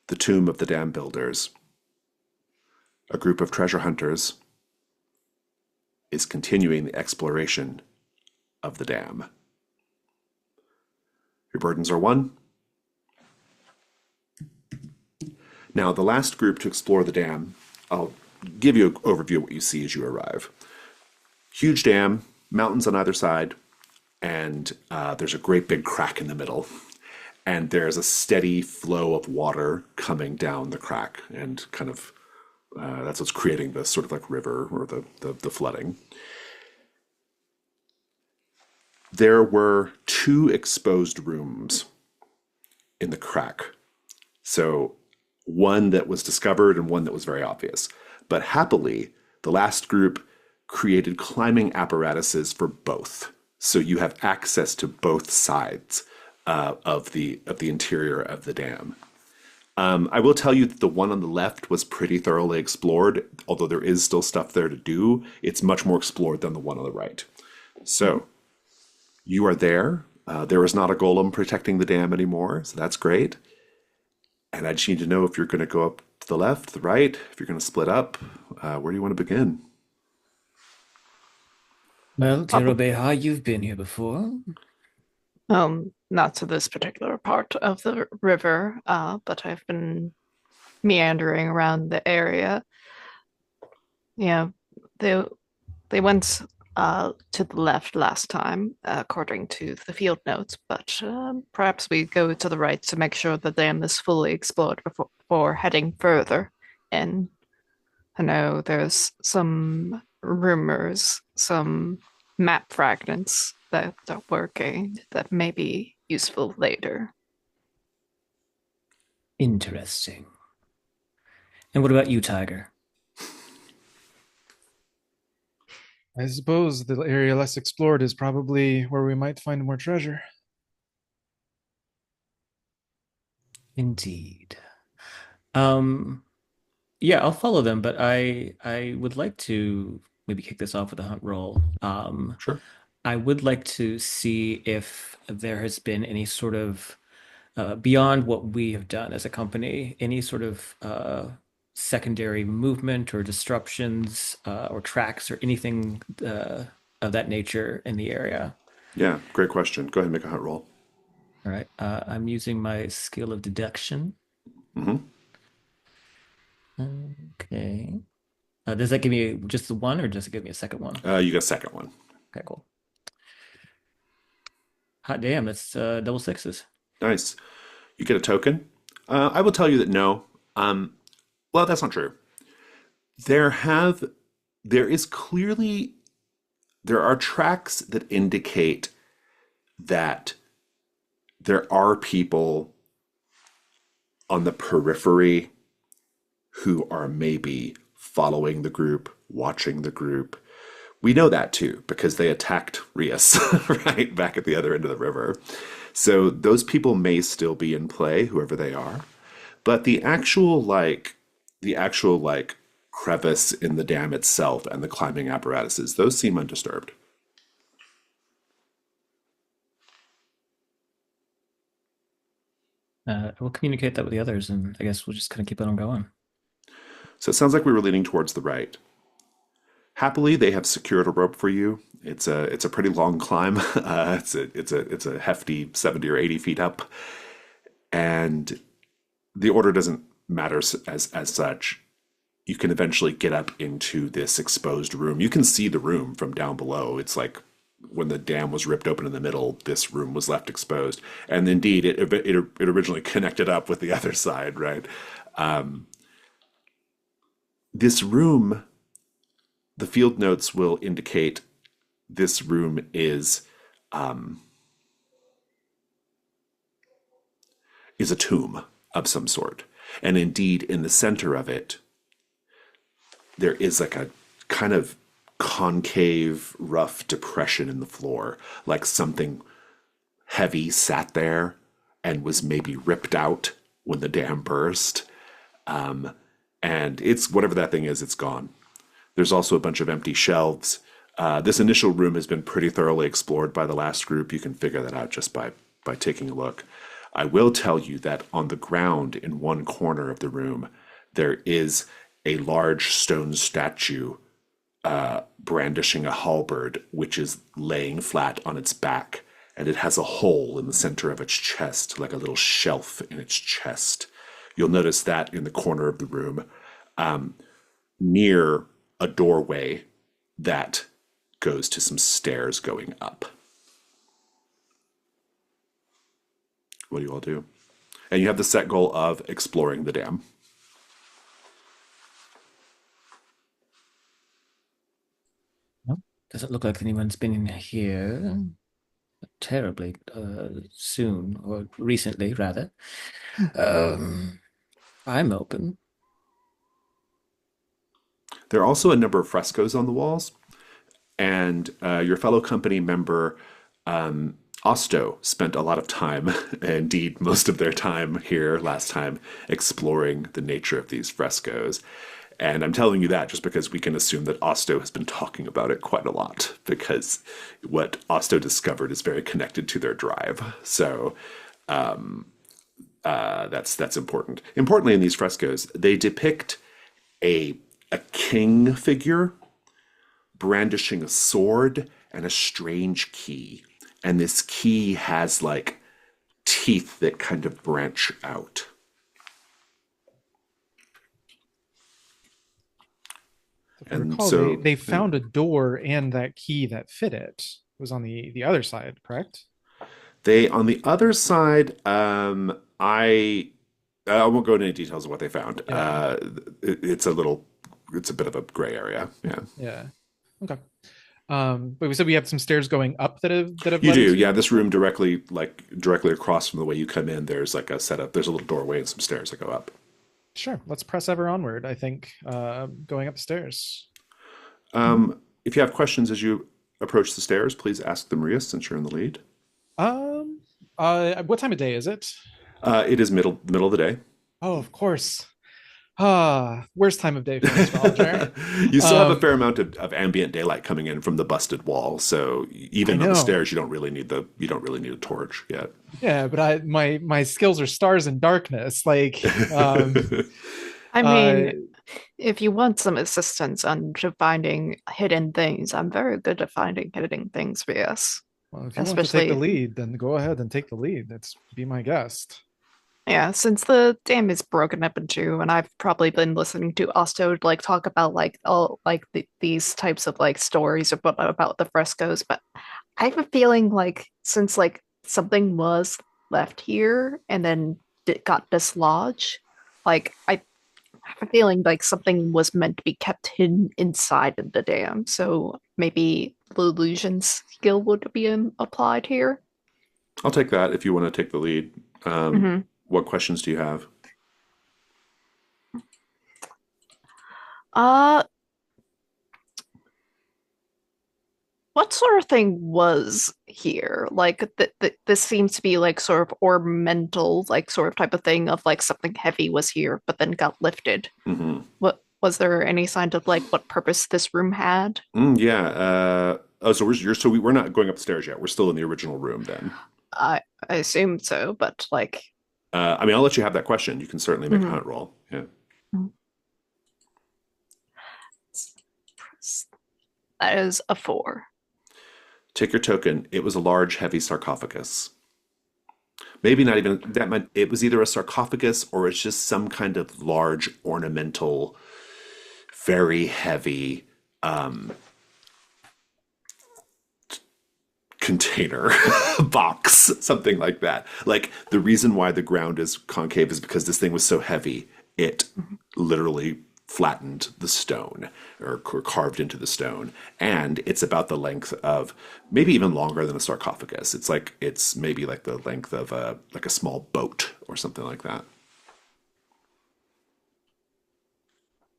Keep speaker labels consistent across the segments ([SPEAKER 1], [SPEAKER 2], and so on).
[SPEAKER 1] the tomb of the dam builders, a group of treasure hunters is continuing the exploration of the dam. Your burdens are 1. Now, the last group to explore the dam, I'll give you an overview of what you see as you arrive. Huge dam, mountains on either side, and there's a great big crack in the middle. And there's a steady flow of water coming down the crack, and kind of that's what's creating the sort of like river or the flooding. There were 2 exposed rooms in the crack. So one that was discovered and one that was very obvious. But happily, the last group created climbing apparatuses for both. So you have access to both sides of the interior of the dam. I will tell you that the one on the left was pretty thoroughly explored, although there is still stuff there to do. It's much more explored than the one on the right. So you are there. There is not a golem protecting the dam anymore, so that's great. And I just need to know if you're going to go up to the left, the right, if you're going to split up. Where do you want to begin?
[SPEAKER 2] Well, Tirobeha, you've been here before.
[SPEAKER 3] Not to this particular part of the river, but I've been meandering around the area. Yeah, they went to the left last time, according to the field notes, but perhaps we go to the right to make sure the dam is fully explored before heading further in. I know there's some rumors, some map fragments that are working that may be useful later.
[SPEAKER 2] Interesting. And what about you, Tiger?
[SPEAKER 4] I suppose the area less explored is probably where we might find more treasure.
[SPEAKER 2] Indeed. Yeah, I'll follow them, but I would like to maybe kick this off with a hunt roll.
[SPEAKER 1] Sure.
[SPEAKER 2] I would like to see if there has been any sort of beyond what we have done as a company, any sort of secondary movement or disruptions or tracks or anything of that nature in the area.
[SPEAKER 1] Yeah, great question. Go ahead and make a hunt roll.
[SPEAKER 2] All right. I'm using my skill of deduction.
[SPEAKER 1] Mm-hmm.
[SPEAKER 2] Okay. Does that give me just the one, or does it give me a second one?
[SPEAKER 1] You got a second one.
[SPEAKER 2] Okay, cool. Hot damn, that's double sixes.
[SPEAKER 1] Nice. You get a token. I will tell you that no. Well, that's not true. There is clearly, there are tracks that indicate that there are people on the periphery who are maybe following the group, watching the group. We know that too, because they attacked Rias, right, back at the other end of the river. So those people may still be in play, whoever they are. But the actual crevice in the dam itself and the climbing apparatuses, those seem undisturbed.
[SPEAKER 2] We'll communicate that with the others, and I guess we'll just kind of keep it on going.
[SPEAKER 1] So it sounds like we were leaning towards the right. Happily, they have secured a rope for you. It's a pretty long climb. It's a hefty 70 or 80 feet up, and the order doesn't matter as such. You can eventually get up into this exposed room. You can see the room from down below. It's like when the dam was ripped open in the middle, this room was left exposed, and indeed, it originally connected up with the other side, right? This room, the field notes will indicate this room is a tomb of some sort. And indeed, in the center of it, there is like a kind of concave, rough depression in the floor, like something heavy sat there and was maybe ripped out when the dam burst. And it's whatever that thing is, it's gone. There's also a bunch of empty shelves. This initial room has been pretty thoroughly explored by the last group. You can figure that out just by taking a look. I will tell you that on the ground in one corner of the room, there is a large stone statue brandishing a halberd, which is laying flat on its back, and it has a hole in the center of its chest, like a little shelf in its chest. You'll notice that in the corner of the room, near a doorway that goes to some stairs going up. What do you all do? And you have the set goal of exploring the dam.
[SPEAKER 2] Doesn't look like anyone's been in here terribly soon, or recently, rather. I'm open.
[SPEAKER 1] There are also a number of frescoes on the walls, and your fellow company member Osto spent a lot of time, indeed most of their time here last time, exploring the nature of these frescoes. And I'm telling you that just because we can assume that Osto has been talking about it quite a lot, because what Osto discovered is very connected to their drive. So that's important. Importantly, in these frescoes, they depict a king figure brandishing a sword and a strange key. And this key has like teeth that kind of branch out.
[SPEAKER 4] If I
[SPEAKER 1] And
[SPEAKER 4] recall,
[SPEAKER 1] so
[SPEAKER 4] they found a door and that key that fit it. It was on the other side, correct?
[SPEAKER 1] they on the other side, I won't go into any details of what they found.
[SPEAKER 4] Yeah.
[SPEAKER 1] It's a bit of a gray area. Yeah.
[SPEAKER 4] Yeah. Okay. But we said we have some stairs going up that have
[SPEAKER 1] You
[SPEAKER 4] led
[SPEAKER 1] do,
[SPEAKER 4] into.
[SPEAKER 1] yeah. This room directly across from the way you come in, there's like a setup. There's a little doorway and some stairs that go up.
[SPEAKER 4] Sure. Let's press ever onward. I think going up the stairs.
[SPEAKER 1] If you have questions as you approach the stairs, please ask the Maria since you're in the lead.
[SPEAKER 4] What time of day is it?
[SPEAKER 1] It is middle of the day.
[SPEAKER 4] Oh, of course. Worst time of day for an astrologer.
[SPEAKER 1] You still have a fair amount of ambient daylight coming in from the busted wall, so even on the stairs, you don't really need a torch yet.
[SPEAKER 4] Yeah, but my skills are stars and darkness. Like,
[SPEAKER 3] I mean, if you want some assistance on finding hidden things, I'm very good at finding hidden things, yes.
[SPEAKER 4] well, if you want to take
[SPEAKER 3] Especially,
[SPEAKER 4] the lead, then go ahead and take the lead. That's be my guest.
[SPEAKER 3] yeah, since the dam is broken up in two, and I've probably been listening to Osto like talk about like all like these types of like stories about the frescoes, but I have a feeling like since like something was left here and then it got dislodged, like I have a feeling like something was meant to be kept hidden inside of the dam. So maybe the illusion skill would be applied here.
[SPEAKER 1] I'll take that if you want to take the lead.
[SPEAKER 3] hmm
[SPEAKER 1] What questions do you have?
[SPEAKER 3] Uh, what sort of thing was here? Like this seems to be like sort of ornamental, like sort of type of thing of like something heavy was here, but then got lifted.
[SPEAKER 1] Hmm.
[SPEAKER 3] What was there any sign of like what purpose this room had?
[SPEAKER 1] Yeah. So we're not going upstairs yet. We're still in the original room then.
[SPEAKER 3] I assume so, but like,
[SPEAKER 1] I mean, I'll let you have that question. You can certainly make a
[SPEAKER 3] mhm.
[SPEAKER 1] hunt roll. Yeah.
[SPEAKER 3] That is a 4.
[SPEAKER 1] Take your token. It was a large, heavy sarcophagus. Maybe not even that much. It was either a sarcophagus or it's just some kind of large, ornamental, very heavy container, box, something like that. Like the reason why the ground is concave is because this thing was so heavy, it literally flattened the stone or carved into the stone. And it's about the length of maybe even longer than a sarcophagus. It's maybe like the length of a small boat or something like that.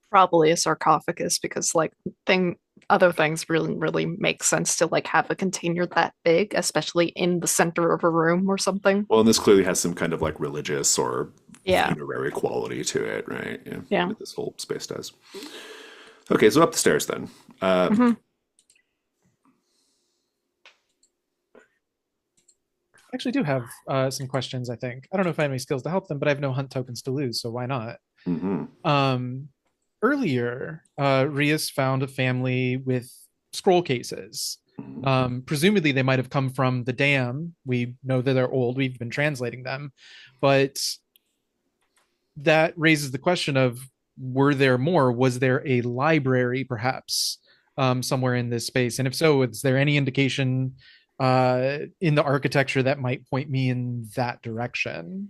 [SPEAKER 3] Probably a sarcophagus because like other things really make sense to like have a container that big, especially in the center of a room or something.
[SPEAKER 1] Well, and this clearly has some kind of like religious or
[SPEAKER 3] Yeah.
[SPEAKER 1] funerary quality to it, right? Yeah.
[SPEAKER 3] Yeah.
[SPEAKER 1] This whole space does. Okay, so up the stairs then.
[SPEAKER 3] Mhm.
[SPEAKER 4] I actually do have some questions, I think. I don't know if I have any skills to help them, but I have no hunt tokens to lose, so why not?
[SPEAKER 1] Hmm.
[SPEAKER 4] Um, Earlier, Rias found a family with scroll cases. Presumably, they might have come from the dam. We know that they're old. We've been translating them, but that raises the question of were there more? Was there a library, perhaps, somewhere in this space? And if so, is there any indication in the architecture that might point me in that direction?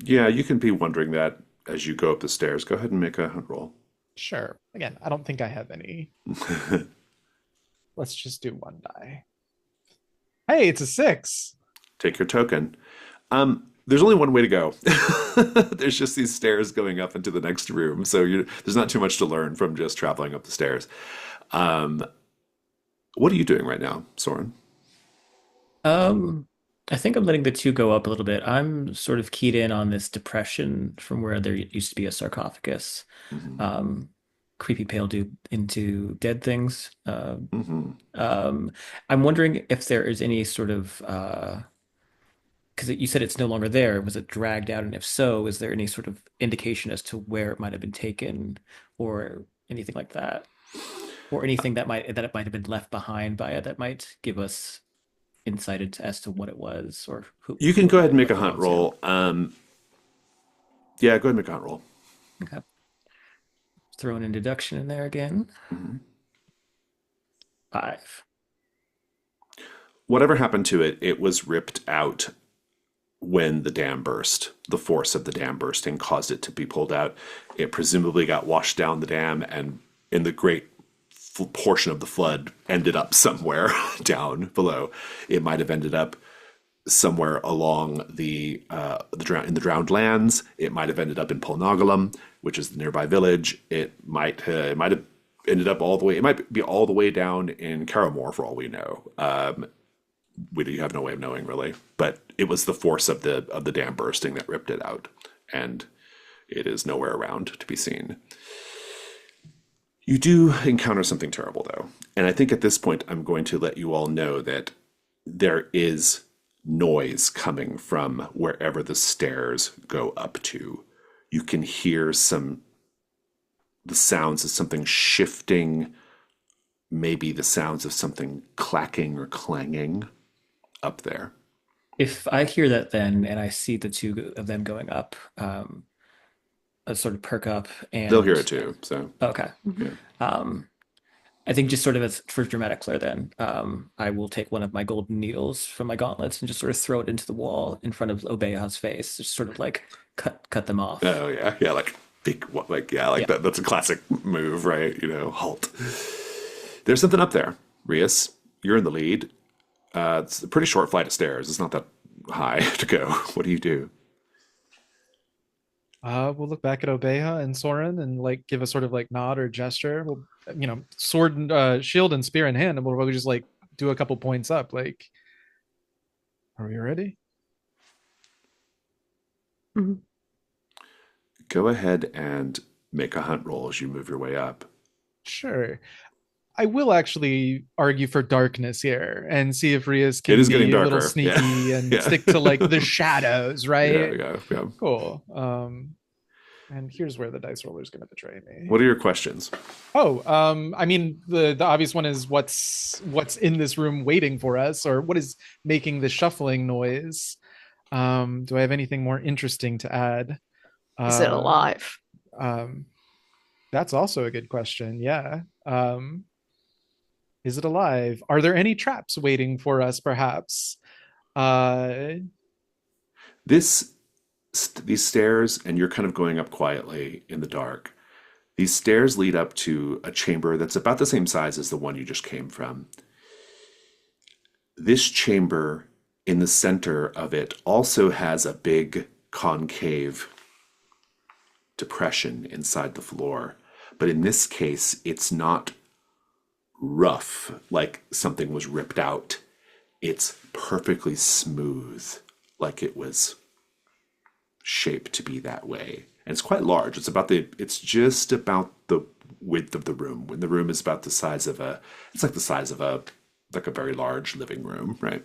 [SPEAKER 1] Yeah, you can be wondering that as you go up the stairs. Go ahead and make a hunt roll.
[SPEAKER 4] Sure. Again, I don't think I have any. Let's just do one die. Hey, it's a 6.
[SPEAKER 1] Take your token. There's only one way to go. There's just these stairs going up into the next room, so there's not too much to learn from just traveling up the stairs. Um, what are you doing right now, Soren?
[SPEAKER 2] Um, I think I'm letting the two go up a little bit. I'm sort of keyed in on this depression from where there used to be a sarcophagus.
[SPEAKER 1] Hmm.
[SPEAKER 2] Um, Creepy pale dude into dead things.
[SPEAKER 1] Hmm.
[SPEAKER 2] Um, I'm wondering if there is any sort of because you said it's no longer there. Was it dragged out? And if so, is there any sort of indication as to where it might have been taken or anything like that? Or anything that it might have been left behind by it that might give us insight as to what it was or
[SPEAKER 1] You can go ahead and make
[SPEAKER 2] what
[SPEAKER 1] a
[SPEAKER 2] it
[SPEAKER 1] hunt
[SPEAKER 2] was. Yeah.
[SPEAKER 1] roll. Yeah, go ahead and make a hunt roll.
[SPEAKER 2] Okay. Throwing in deduction in there again.
[SPEAKER 1] Hmm.
[SPEAKER 2] 5.
[SPEAKER 1] Whatever happened to it, it was ripped out when the dam burst. The force of the dam bursting caused it to be pulled out. It presumably got washed down the dam, and in the great portion of the flood, ended up somewhere down below. It might have ended up somewhere along in the drowned lands. It might have ended up in Polnagalum, which is the nearby village. It might have ended up all the way. It might be all the way down in Caramore for all we know. We have no way of knowing really, but it was the force of the dam bursting that ripped it out, and it is nowhere around to be seen. You do encounter something terrible though, and I think at this point I'm going to let you all know that there is noise coming from wherever the stairs go up to. You can hear the sounds of something shifting, maybe the sounds of something clacking or clanging up there.
[SPEAKER 2] If I hear that then and I see the two of them going up, I sort of perk up
[SPEAKER 1] They'll hear
[SPEAKER 2] and
[SPEAKER 1] it too. So
[SPEAKER 2] okay.
[SPEAKER 1] yeah.
[SPEAKER 2] Um, I think just sort of as for dramatic flair, then I will take one of my golden needles from my gauntlets and just sort of throw it into the wall in front of Obeya's face, just sort of like cut them off.
[SPEAKER 1] Oh yeah, yeah, like big, like yeah, like
[SPEAKER 2] Yeah.
[SPEAKER 1] that. That's a classic move, right? Halt. There's something up there, Rias. You're in the lead. It's a pretty short flight of stairs. It's not that high to go. What do you do?
[SPEAKER 4] We'll look back at Obeya and Soren and like give a sort of like nod or gesture. We'll, sword and shield and spear in hand, and we'll probably just like do a couple points up. Like, are we ready?
[SPEAKER 3] Mhm.
[SPEAKER 1] Go ahead and make a hunt roll as you move your way up.
[SPEAKER 4] Sure. I will actually argue for darkness here and see if Rias
[SPEAKER 1] It
[SPEAKER 4] can
[SPEAKER 1] is getting
[SPEAKER 4] be a little
[SPEAKER 1] darker. Yeah,
[SPEAKER 4] sneaky and
[SPEAKER 1] yeah,
[SPEAKER 4] stick to like the shadows,
[SPEAKER 1] yeah,
[SPEAKER 4] right?
[SPEAKER 1] yeah, yeah.
[SPEAKER 4] Cool. And here's where the dice roller is going to betray me.
[SPEAKER 1] What are your questions?
[SPEAKER 4] Oh, I mean, the obvious one is what's in this room waiting for us, or what is making the shuffling noise? Do I have anything more interesting to add?
[SPEAKER 3] Is it
[SPEAKER 4] Uh,
[SPEAKER 3] alive?
[SPEAKER 4] um, that's also a good question. Yeah. Is it alive? Are there any traps waiting for us, perhaps? Uh,
[SPEAKER 1] This these stairs, and you're kind of going up quietly in the dark. These stairs lead up to a chamber that's about the same size as the one you just came from. This chamber, in the center of it, also has a big concave depression inside the floor. But in this case, it's not rough, like something was ripped out. It's perfectly smooth, like it was shaped to be that way. And it's quite large. It's just about the width of the room. When the room is about the size of it's like the size of like a very large living room, right?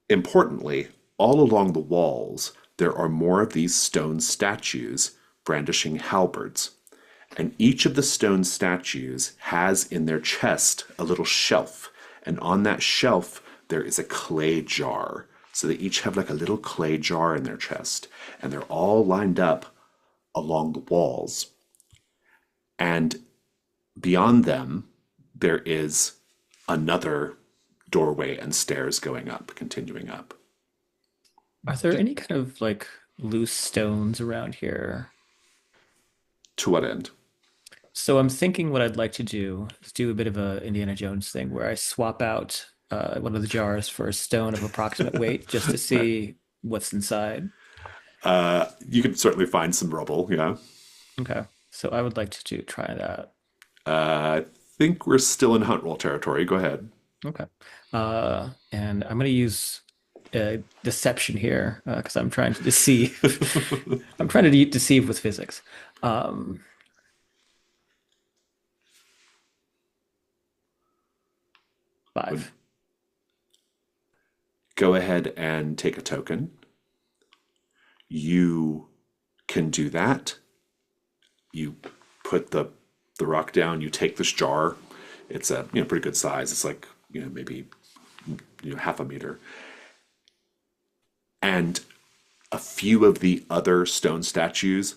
[SPEAKER 1] Importantly, all along the walls, there are more of these stone statues brandishing halberds. And each of the stone statues has in their chest a little shelf. And on that shelf, there is a clay jar. So they each have like a little clay jar in their chest. And they're all lined up along the walls. And beyond them, there is another doorway and stairs going up, continuing up.
[SPEAKER 2] Are there any kind of like loose stones around here?
[SPEAKER 1] To what end?
[SPEAKER 2] So I'm thinking what I'd like to do is do a bit of a Indiana Jones thing where I swap out one of the jars for a stone of approximate weight just to see what's inside.
[SPEAKER 1] You can certainly find some rubble, yeah.
[SPEAKER 2] Okay. So I would like to try that.
[SPEAKER 1] I think we're still in hunt roll territory. Go ahead.
[SPEAKER 2] Okay. And I'm going to use deception here because I'm trying to deceive. I'm trying to deceive with physics. Um, 5.
[SPEAKER 1] Go ahead and take a token. You can do that. You put the rock down. You take this jar. It's a pretty good size. It's like maybe half a meter. And a few of the other stone statues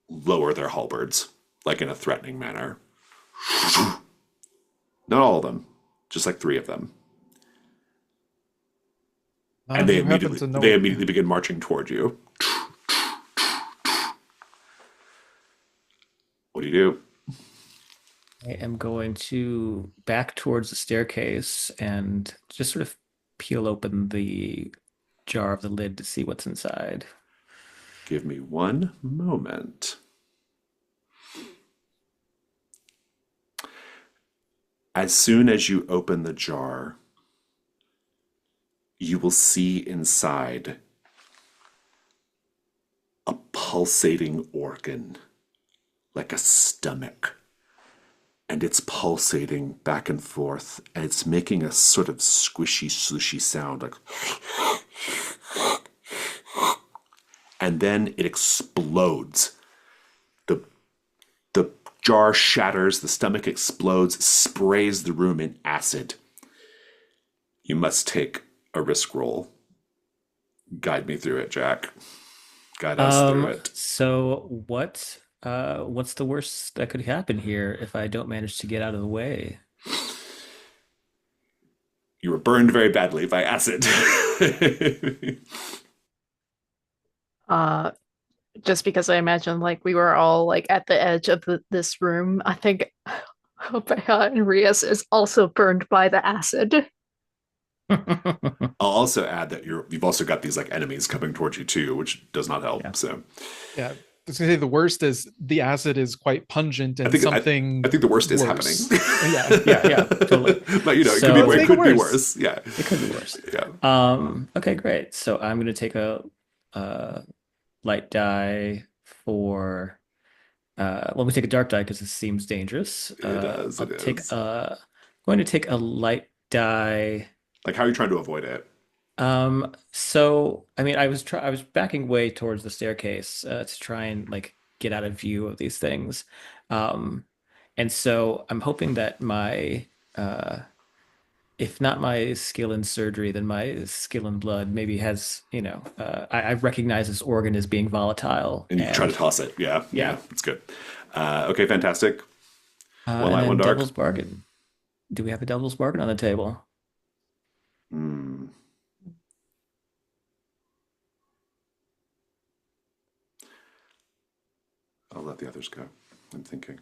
[SPEAKER 1] lower their halberds, like in a threatening manner. Not all of them, just like 3 of them. And they
[SPEAKER 4] You happen
[SPEAKER 1] immediately
[SPEAKER 4] to know
[SPEAKER 1] they immediately begin marching toward you. What do you do?
[SPEAKER 2] I am going to back towards the staircase and just sort of peel open the jar of the lid to see what's inside.
[SPEAKER 1] Give me one moment. As soon as you open the jar, you will see inside a pulsating organ, like a stomach. And it's pulsating back and forth, and it's making a sort of squishy, slushy sound, like. And then it explodes. The the jar shatters, the stomach explodes, sprays the room in acid. You must take a risk roll. Guide me through it, Jack. Guide us through it.
[SPEAKER 2] So what's the worst that could happen here if I don't manage to get out of the way?
[SPEAKER 1] You were burned very badly by acid.
[SPEAKER 3] Uh, just because I imagine like we were all like at the edge of this room, I think Hopeha and Rias is also burned by the acid.
[SPEAKER 1] I'll also add that you've also got these like enemies coming towards you too, which does not help.
[SPEAKER 2] Yeah.
[SPEAKER 1] So
[SPEAKER 4] yeah. I was gonna say the worst is the acid is quite pungent and something
[SPEAKER 1] I think the worst is
[SPEAKER 4] worse.
[SPEAKER 1] happening.
[SPEAKER 2] Yeah, totally.
[SPEAKER 1] But it
[SPEAKER 2] So
[SPEAKER 1] could be
[SPEAKER 4] Let's
[SPEAKER 1] it could
[SPEAKER 4] make it
[SPEAKER 1] be
[SPEAKER 4] worse.
[SPEAKER 1] worse. Yeah.
[SPEAKER 2] it could be worse.
[SPEAKER 1] Yeah.
[SPEAKER 2] Okay, great. So I'm gonna take a light die for well, we take a dark die because this seems dangerous.
[SPEAKER 1] It does.
[SPEAKER 2] I'll
[SPEAKER 1] It
[SPEAKER 2] take
[SPEAKER 1] is.
[SPEAKER 2] going to take a light die.
[SPEAKER 1] Like, how are you trying to avoid it?
[SPEAKER 2] So I mean, I was backing way towards the staircase to try and like get out of view of these things. Um, and so I'm hoping that my if not my skill in surgery, then my skill in blood maybe has, I recognize this organ as being volatile
[SPEAKER 1] And you can try to
[SPEAKER 2] and
[SPEAKER 1] toss it. Yeah.
[SPEAKER 2] yeah.
[SPEAKER 1] Yeah. It's good. Okay. Fantastic. One
[SPEAKER 2] And
[SPEAKER 1] light, one
[SPEAKER 2] then
[SPEAKER 1] dark.
[SPEAKER 2] devil's bargain. Do we have a devil's bargain on the table?
[SPEAKER 1] Hmm. I'll let the others go. I'm thinking.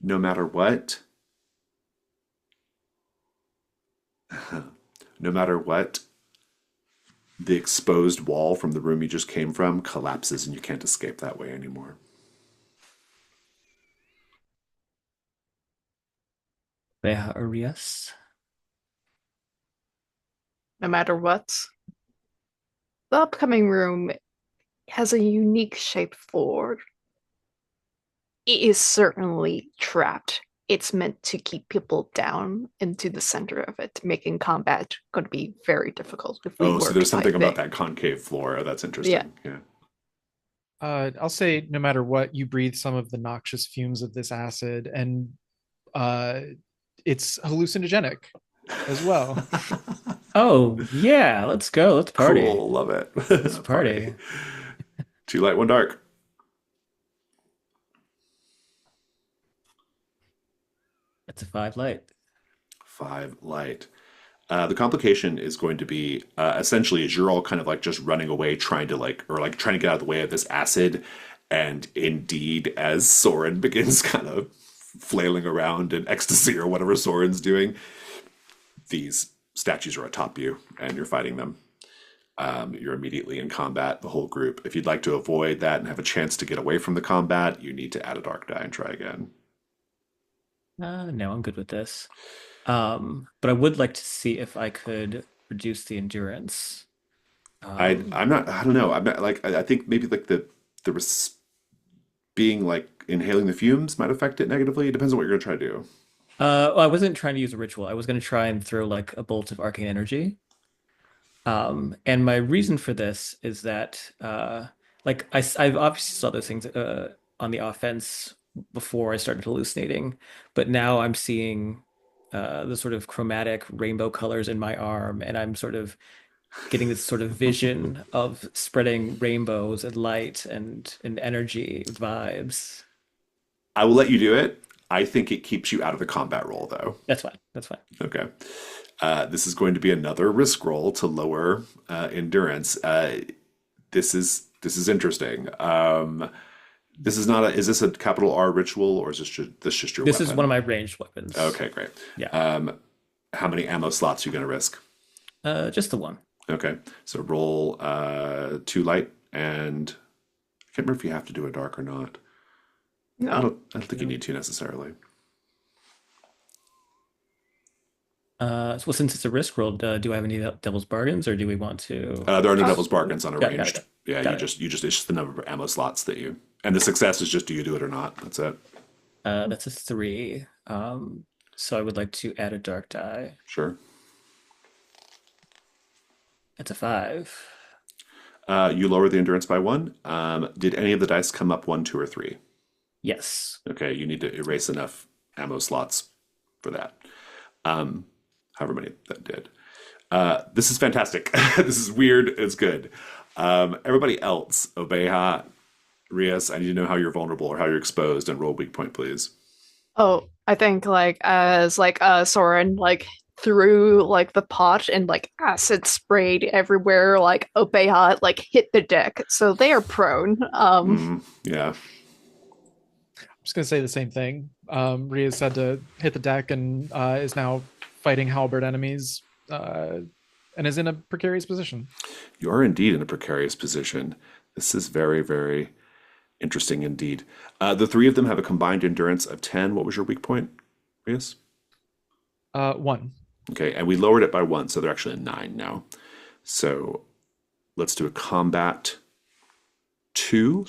[SPEAKER 1] No matter what, no matter what, the exposed wall from the room you just came from collapses and you can't escape that way anymore.
[SPEAKER 2] Arias.
[SPEAKER 3] No matter what, the upcoming room has a unique shaped floor. is certainly trapped. It's meant to keep people down into the center of it, making combat going to be very difficult if we
[SPEAKER 1] Oh, so
[SPEAKER 3] were to
[SPEAKER 1] there's something
[SPEAKER 3] fight
[SPEAKER 1] about
[SPEAKER 3] big.
[SPEAKER 1] that concave floor. Oh, that's
[SPEAKER 3] Yeah.
[SPEAKER 1] interesting. Yeah.
[SPEAKER 4] I'll say no matter what, you breathe some of the noxious fumes of this acid, and uh, it's hallucinogenic as well.
[SPEAKER 2] Oh, yeah, let's go. Let's party.
[SPEAKER 1] Cool, love it.
[SPEAKER 2] Let's
[SPEAKER 1] Party.
[SPEAKER 2] party.
[SPEAKER 1] Two light, one dark.
[SPEAKER 2] That's a 5 light.
[SPEAKER 1] Five light. The complication is going to be essentially as you're all kind of like just running away, trying to like, or like trying to get out of the way of this acid. And indeed, as Soren begins kind of flailing around in ecstasy or whatever Soren's doing, these statues are atop you and you're fighting them. You're immediately in combat, the whole group. If you'd like to avoid that and have a chance to get away from the combat, you need to add a dark die and try again.
[SPEAKER 2] No, I'm good with this. But I would like to see if I could reduce the endurance.
[SPEAKER 1] I'm not. I don't know. I'm not like. I think maybe like the being like inhaling the fumes might affect it negatively. It depends on what you're gonna try to do.
[SPEAKER 2] Well, I wasn't trying to use a ritual. I was going to try and throw like a bolt of arcane energy. And my reason for this is that, like, I've obviously saw those things on the offense before I started hallucinating, but now I'm seeing the sort of chromatic rainbow colors in my arm, and I'm sort of getting this sort of vision of spreading rainbows and light and energy vibes.
[SPEAKER 1] I will let you do it. I think it keeps you out of the combat roll, though.
[SPEAKER 2] That's fine. That's fine.
[SPEAKER 1] Okay. This is going to be another risk roll to lower endurance. This is interesting. This is not a. Is this a capital R ritual or is this just your
[SPEAKER 2] This is one
[SPEAKER 1] weapon?
[SPEAKER 2] of my ranged weapons.
[SPEAKER 1] Okay, great.
[SPEAKER 2] Yeah.
[SPEAKER 1] How many ammo slots are you going to risk?
[SPEAKER 2] Just the one.
[SPEAKER 1] Okay, so roll two light, and I can't remember if you have to do a dark or not. I
[SPEAKER 3] No.
[SPEAKER 1] don't. I don't think you need to necessarily.
[SPEAKER 2] Well, since it's a risk roll, do I have any devil's bargains, or do we want to?
[SPEAKER 1] There are no devil's bargains on
[SPEAKER 2] Got it,
[SPEAKER 1] arranged. Yeah,
[SPEAKER 2] got it.
[SPEAKER 1] you just it's just the number of ammo slots that you and the success is just do you do it or not. That's it.
[SPEAKER 2] That's a 3. So I would like to add a dark die.
[SPEAKER 1] Sure.
[SPEAKER 2] That's a 5.
[SPEAKER 1] You lower the endurance by one. Did any of the dice come up one, two, or three?
[SPEAKER 2] Yes.
[SPEAKER 1] Okay, you need to erase enough ammo slots for that. Um, however many that did. This is fantastic. This is weird. It's good. Everybody else, Obeha, Rias, I need to know how you're vulnerable or how you're exposed and roll weak point, please.
[SPEAKER 3] Oh, I think like as like Soren like threw like the pot and like acid sprayed everywhere, like Obeya like hit the deck. So they are prone.
[SPEAKER 1] Yeah.
[SPEAKER 4] I'm just gonna say the same thing. Ria's had to hit the deck and is now fighting halberd enemies and is in a precarious position.
[SPEAKER 1] You are indeed in a precarious position. This is very, very interesting indeed. The three of them have a combined endurance of 10. What was your weak point, Rias?
[SPEAKER 4] 1.
[SPEAKER 1] Okay, and we lowered it by one, so they're actually a 9 now. So let's do a combat 2.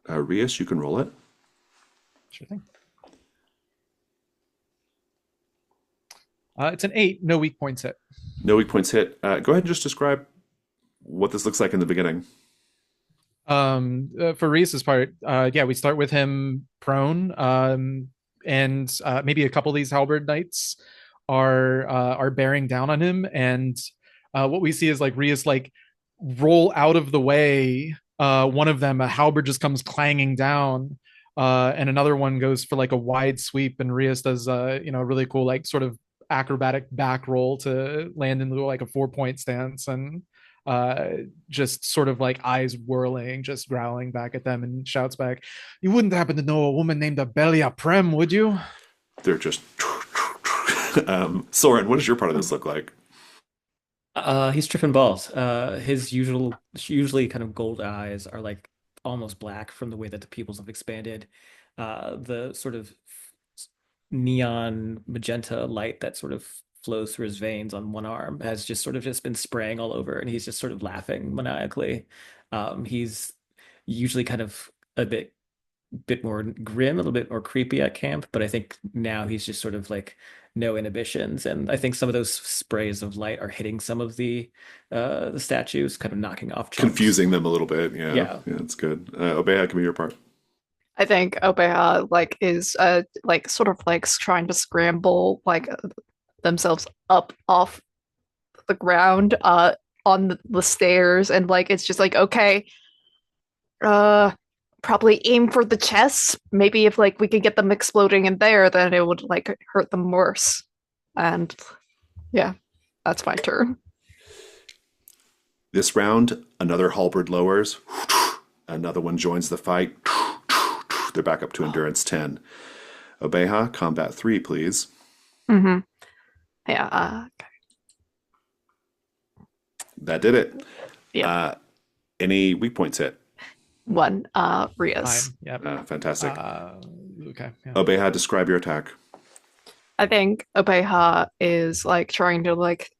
[SPEAKER 1] Rias, you can roll it.
[SPEAKER 4] Sure thing. It's an 8. No weak points hit.
[SPEAKER 1] No weak points hit. Go ahead and just describe what this looks like in the beginning.
[SPEAKER 4] For Reese's part, yeah, we start with him prone, and maybe a couple of these halberd knights are bearing down on him, and what we see is like Reese like roll out of the way. One of them, a halberd just comes clanging down, and another one goes for like a wide sweep, and Rias does a really cool like sort of acrobatic back roll to land into like a 4-point stance, and just sort of like eyes whirling, just growling back at them, and shouts back, "You wouldn't happen to know a woman named Abelia Prem, would you?"
[SPEAKER 1] They're just. Soren, what does your part of this look like?
[SPEAKER 2] He's tripping balls. His usually kind of gold eyes are like almost black from the way that the pupils have expanded. The sort of neon magenta light that sort of flows through his veins on one arm has just sort of just been spraying all over, and he's just sort of laughing maniacally. He's usually kind of a bit bit more grim, a little bit more creepy at camp, but I think now he's just sort of like no inhibitions. And I think some of those sprays of light are hitting some of the statues, kind of knocking off chunks.
[SPEAKER 1] Confusing them a little bit. Yeah,
[SPEAKER 2] Yeah.
[SPEAKER 1] yeah, that's good. Obeya, give me your part.
[SPEAKER 3] I think Obeha like is like sort of like trying to scramble like themselves up off the ground on the stairs, and like it's just like okay, uh probably aim for the chest. Maybe if like we could get them exploding in there, then it would like hurt them worse. And yeah, that's my turn.
[SPEAKER 1] This round, another halberd lowers. Another one joins the fight. They're back up to endurance 10. Obeha, combat 3, please.
[SPEAKER 3] Mm-hmm. Yeah.
[SPEAKER 1] That did it.
[SPEAKER 3] Yeah.
[SPEAKER 1] Any weak points hit?
[SPEAKER 3] One. Rias.
[SPEAKER 4] Fine. Yep.
[SPEAKER 1] Fantastic.
[SPEAKER 4] Okay. Yeah.
[SPEAKER 1] Obeha, describe your attack.
[SPEAKER 3] I think Obeha is like trying to like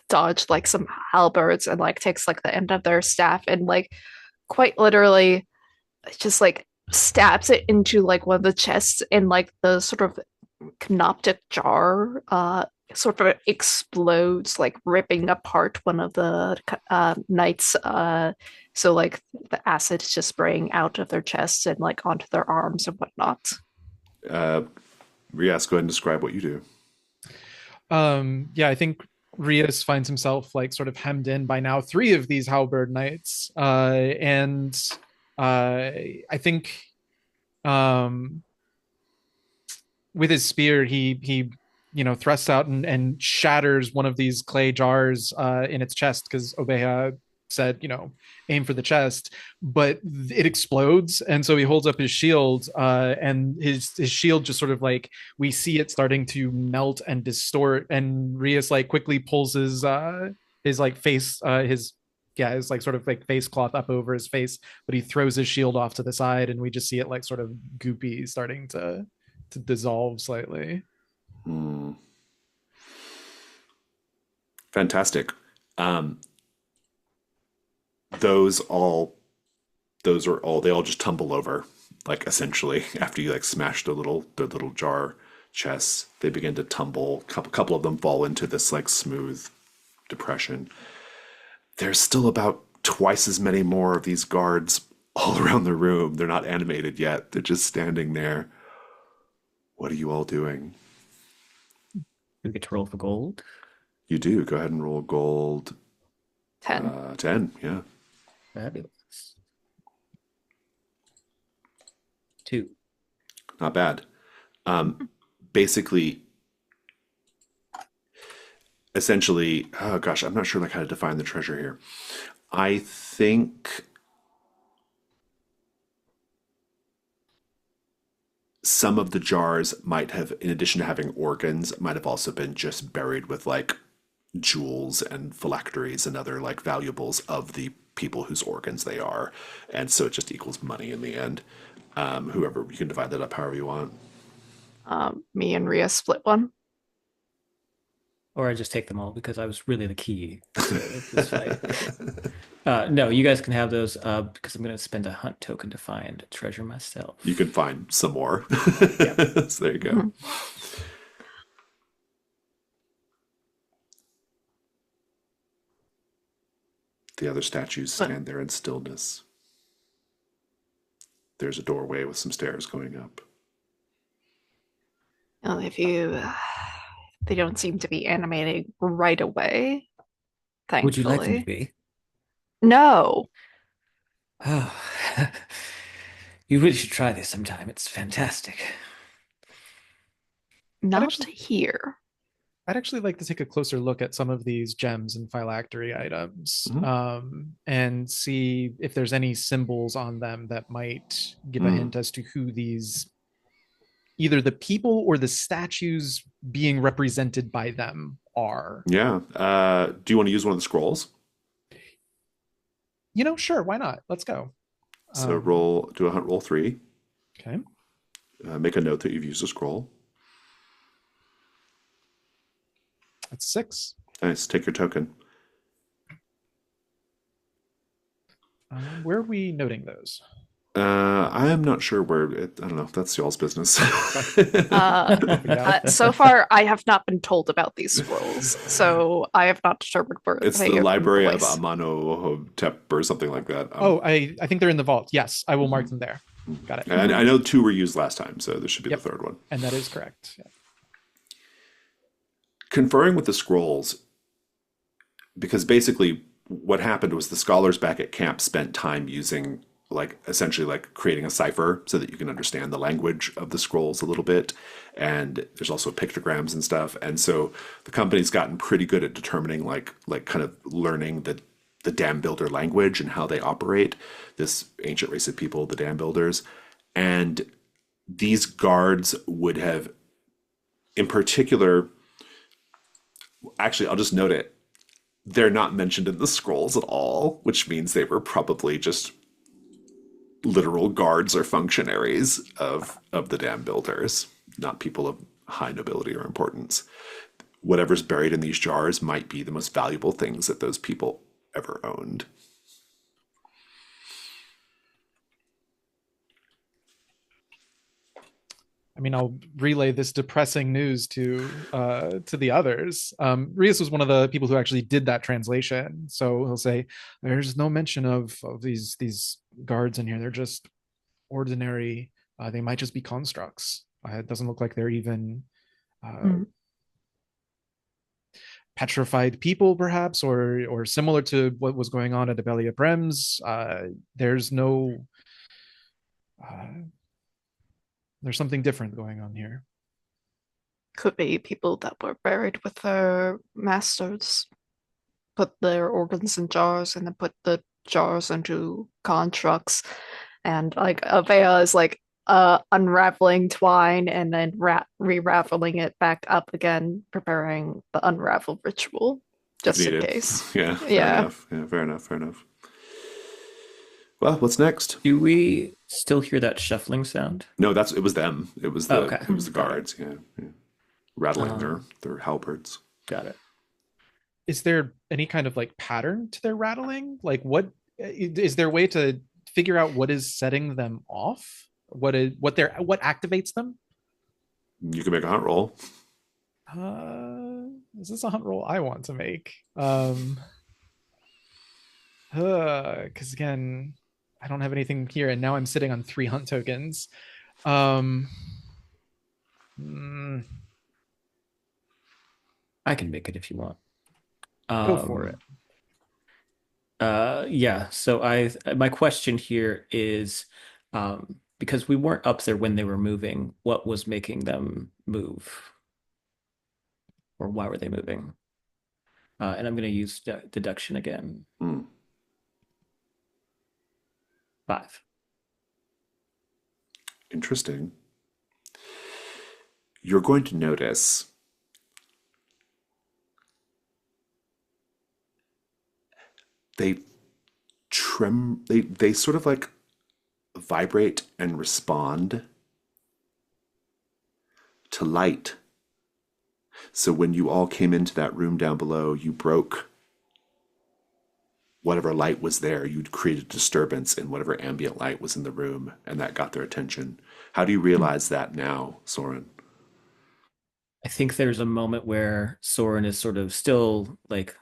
[SPEAKER 3] dodge like some halberds and like takes like the end of their staff and like quite literally just like stabs it into like one of the chests, and like the sort of canoptic jar sort of explodes, like ripping apart one of the knights, so like the acid is just spraying out of their chests and like onto their arms and whatnot.
[SPEAKER 1] Uh, Rias, go ahead and describe what you do.
[SPEAKER 4] Yeah, I think Rias finds himself like sort of hemmed in by now three of these halberd knights, and I think um, with his spear, he thrusts out and shatters one of these clay jars in its chest, because Obeha said, aim for the chest, but it explodes, and so he holds up his shield, and his shield just sort of like, we see it starting to melt and distort, and Rias like quickly pulls his like face his yeah, his like sort of like face cloth up over his face, but he throws his shield off to the side, and we just see it like sort of goopy starting to dissolve slightly.
[SPEAKER 1] Hmm. Fantastic. Um, those all, they all just tumble over, like essentially after you like smash the little jar chests, they begin to tumble. Couple of them fall into this like smooth depression. There's still about twice as many more of these guards all around the room. They're not animated yet. They're just standing there. What are you all doing?
[SPEAKER 2] We get to roll for gold.
[SPEAKER 1] You do. Go ahead and roll gold.
[SPEAKER 3] 10.
[SPEAKER 1] 10, yeah.
[SPEAKER 2] Fabulous. 2.
[SPEAKER 1] Not bad. Basically, essentially, oh gosh, I'm not sure like how to define the treasure here. I think some of the jars might have, in addition to having organs, might have also been just buried with like jewels and phylacteries and other like valuables of the people whose organs they are. And so it just equals money in the end. Whoever, you can divide that up however you want.
[SPEAKER 3] Me and Ria split one.
[SPEAKER 2] Or I just take them all because I was really the key to this fight. No, you guys can have those because I'm going to spend a hunt token to find treasure myself.
[SPEAKER 1] You can find some more.
[SPEAKER 2] Yep.
[SPEAKER 1] So there you go.
[SPEAKER 3] Mhm.
[SPEAKER 1] The other statues stand there in stillness. There's a doorway with some stairs going up.
[SPEAKER 3] Well, if you, they don't seem to be animating right away.
[SPEAKER 2] Would you like them to
[SPEAKER 3] Thankfully,
[SPEAKER 2] be?
[SPEAKER 3] no,
[SPEAKER 2] Oh, you really should try this sometime. It's fantastic.
[SPEAKER 3] not
[SPEAKER 4] actually-
[SPEAKER 3] here.
[SPEAKER 4] I'd actually like to take a closer look at some of these gems and phylactery items,
[SPEAKER 1] Mhm.
[SPEAKER 4] and see if there's any symbols on them that might give a hint as to who these, either the people or the statues being represented by them are.
[SPEAKER 1] Yeah. Do you want to use one of the scrolls?
[SPEAKER 4] Sure, why not? Let's go.
[SPEAKER 1] So do a hunt roll 3.
[SPEAKER 4] Okay.
[SPEAKER 1] Make a note that you've used a scroll.
[SPEAKER 4] That's 6.
[SPEAKER 1] Nice. Take your token.
[SPEAKER 4] Where are we noting those?
[SPEAKER 1] I am not sure where I don't know. That's y'all's business.
[SPEAKER 3] Uh,
[SPEAKER 4] We'll find out.
[SPEAKER 3] so far, I have not been told about these scrolls, so I have not determined where
[SPEAKER 1] It's
[SPEAKER 3] they
[SPEAKER 1] the
[SPEAKER 3] have been
[SPEAKER 1] Library of
[SPEAKER 3] placed.
[SPEAKER 1] Amenhotep or something like that.
[SPEAKER 4] Oh, I think they're in the vault. Yes, I will mark them there. Got it.
[SPEAKER 1] And I know two were used last time, so there should be the
[SPEAKER 4] Yep.
[SPEAKER 1] third one.
[SPEAKER 4] And that is correct. Yeah.
[SPEAKER 1] Conferring with the scrolls, because basically what happened was the scholars back at camp spent time using like essentially like creating a cipher so that you can understand the language of the scrolls a little bit, and there's also pictograms and stuff, and so the company's gotten pretty good at determining like kind of learning the dam builder language and how they operate, this ancient race of people, the dam builders. And these guards would have, in particular, actually, I'll just note it, they're not mentioned in the scrolls at all, which means they were probably just literal guards or functionaries of the dam builders, not people of high nobility or importance. Whatever's buried in these jars might be the most valuable things that those people ever owned.
[SPEAKER 4] I mean, I'll relay this depressing news to the others. Rios was one of the people who actually did that translation, so he'll say, "There's no mention of these guards in here. They're just ordinary. They might just be constructs. It doesn't look like they're even uh,
[SPEAKER 3] Mm.
[SPEAKER 4] petrified people, perhaps, or similar to what was going on at Abelia Brems. There's no. Uh, there's something different going on here."
[SPEAKER 3] Could be people that were buried with their masters, put their organs in jars, and then put the jars into constructs. And like Avea is like unraveling twine and then re-raveling it back up again, preparing the unravel ritual
[SPEAKER 1] If
[SPEAKER 3] just in
[SPEAKER 1] needed.
[SPEAKER 3] case.
[SPEAKER 1] Yeah, fair
[SPEAKER 3] Yeah.
[SPEAKER 1] enough. Yeah, fair enough. Fair enough. Well, what's next?
[SPEAKER 2] Do we still hear that shuffling sound?
[SPEAKER 1] No, that's it was them. It was
[SPEAKER 2] Oh,
[SPEAKER 1] the
[SPEAKER 2] okay.
[SPEAKER 1] it was the
[SPEAKER 2] Got it.
[SPEAKER 1] guards. Yeah, yeah. Rattling
[SPEAKER 2] Um,
[SPEAKER 1] their halberds.
[SPEAKER 2] got it.
[SPEAKER 4] Is there any kind of like pattern to their rattling? Like, what is there a way to figure out what is setting them off? What activates them?
[SPEAKER 1] You can make a hunt roll.
[SPEAKER 4] Is this a hunt roll I want to make? Because again, I don't have anything here, and now I'm sitting on 3 hunt tokens. Um, mm,
[SPEAKER 2] I can make it if you want.
[SPEAKER 4] go for it.
[SPEAKER 2] Yeah. So my question here is, because we weren't up there when they were moving, what was making them move, or why were they moving? And I'm going to use deduction again.
[SPEAKER 1] Hmm.
[SPEAKER 2] 5.
[SPEAKER 1] Interesting. You're going to notice they they sort of like vibrate and respond to light. So when you all came into that room down below, you broke whatever light was there. You'd created disturbance in whatever ambient light was in the room, and that got their attention. How do you realize that now, Soren?
[SPEAKER 2] I think there's a moment where Soren is sort of still like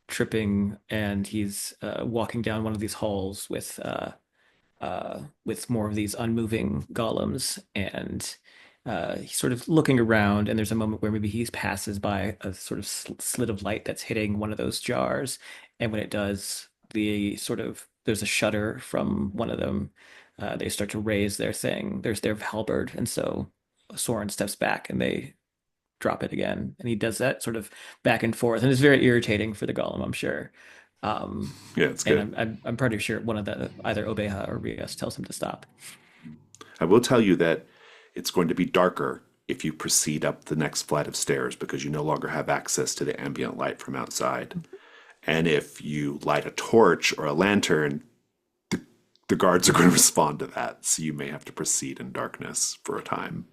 [SPEAKER 2] tripping, and he's walking down one of these halls with more of these unmoving golems, and he's sort of looking around, and there's a moment where maybe he passes by a sort of slit of light that's hitting one of those jars, and when it does, there's a shudder from one of them. They start to raise their thing. There's their halberd, and so Soren steps back, and they drop it again, and he does that sort of back and forth, and it's very irritating for the golem, I'm sure. Um,
[SPEAKER 1] Yeah, it's
[SPEAKER 2] and
[SPEAKER 1] good.
[SPEAKER 2] I'm pretty sure one of the either Obeha or Rios tells him to stop.
[SPEAKER 1] I will tell you that it's going to be darker if you proceed up the next flight of stairs because you no longer have access to the ambient light from outside. And if you light a torch or a lantern, the guards are going to respond to that. So you may have to proceed in darkness for a time.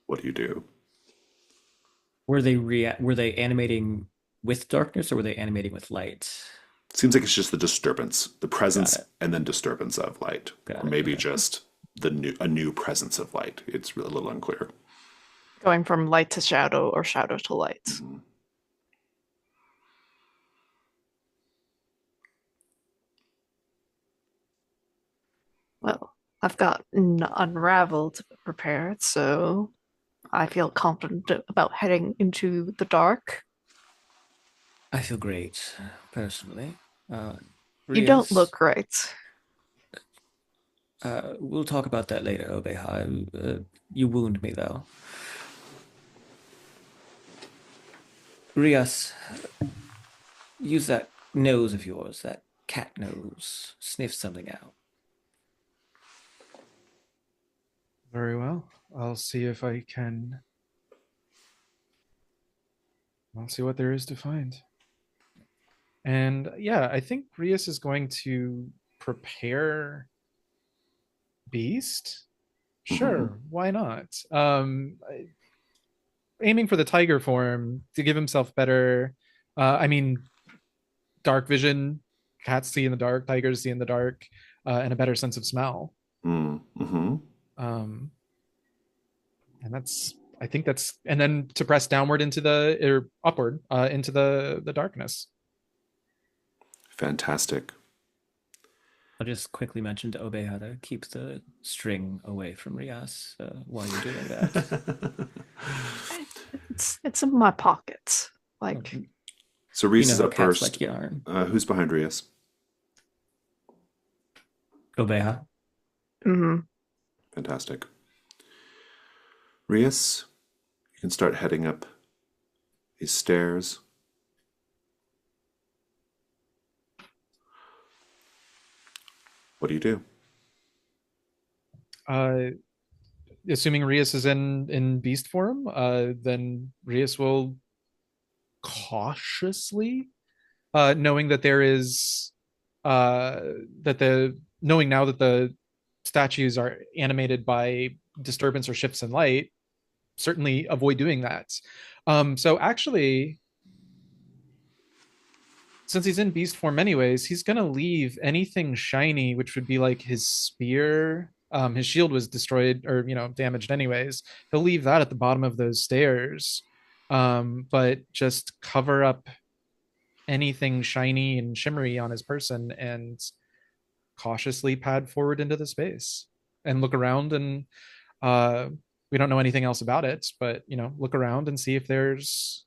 [SPEAKER 1] What do you do?
[SPEAKER 2] Were they animating with darkness or were they animating with light?
[SPEAKER 1] Seems like it's just the disturbance, the
[SPEAKER 2] Got
[SPEAKER 1] presence,
[SPEAKER 2] it.
[SPEAKER 1] and then disturbance of light,
[SPEAKER 2] Got
[SPEAKER 1] or
[SPEAKER 2] it.
[SPEAKER 1] maybe
[SPEAKER 2] Okay.
[SPEAKER 1] just a new presence of light. It's a little unclear.
[SPEAKER 3] Going from light to shadow or shadow to light.
[SPEAKER 1] Mhm.
[SPEAKER 3] Well, I've got unraveled prepared, so I feel confident about heading into the dark.
[SPEAKER 2] I feel great, personally. Uh,
[SPEAKER 3] You don't
[SPEAKER 2] Rias,
[SPEAKER 3] look right.
[SPEAKER 2] we'll talk about that later, Obeha. You wound me, though. Rias, use that nose of yours, that cat nose. Sniff something out.
[SPEAKER 4] Very well. I'll see if I can. I'll see what there is to find. And yeah, I think Rias is going to prepare Beast.
[SPEAKER 1] Mhm.
[SPEAKER 4] Sure, why not? Aiming for the tiger form to give himself better. I mean, dark vision. Cats see in the dark. Tigers see in the dark, and a better sense of smell.
[SPEAKER 1] Mhm.
[SPEAKER 4] Um, and that's I think that's and then to press downward into the or upward into the darkness.
[SPEAKER 1] Fantastic.
[SPEAKER 2] I'll just quickly mention to Obeha to keep the string away from Rias while you're doing that.
[SPEAKER 3] It's in my pockets.
[SPEAKER 2] Oh,
[SPEAKER 3] Like,
[SPEAKER 1] So
[SPEAKER 2] you
[SPEAKER 1] Reese
[SPEAKER 2] know
[SPEAKER 1] is
[SPEAKER 2] how
[SPEAKER 1] up
[SPEAKER 2] cats
[SPEAKER 1] first.
[SPEAKER 2] like yarn.
[SPEAKER 1] Who's behind Reese?
[SPEAKER 2] Obeha.
[SPEAKER 3] mhm.
[SPEAKER 1] Fantastic. Reese, you can start heading up these stairs. What do you do?
[SPEAKER 4] Uh, Assuming Rias is in beast form, then Rias will cautiously, knowing that there is uh that the knowing now that the statues are animated by disturbance or shifts in light, certainly avoid doing that. So actually, since he's in beast form anyways, he's gonna leave anything shiny, which would be like his spear. His shield was destroyed or damaged anyways. He'll leave that at the bottom of those stairs, but just cover up anything shiny and shimmery on his person and cautiously pad forward into the space and look around and uh we don't know anything else about it, but look around and see if there's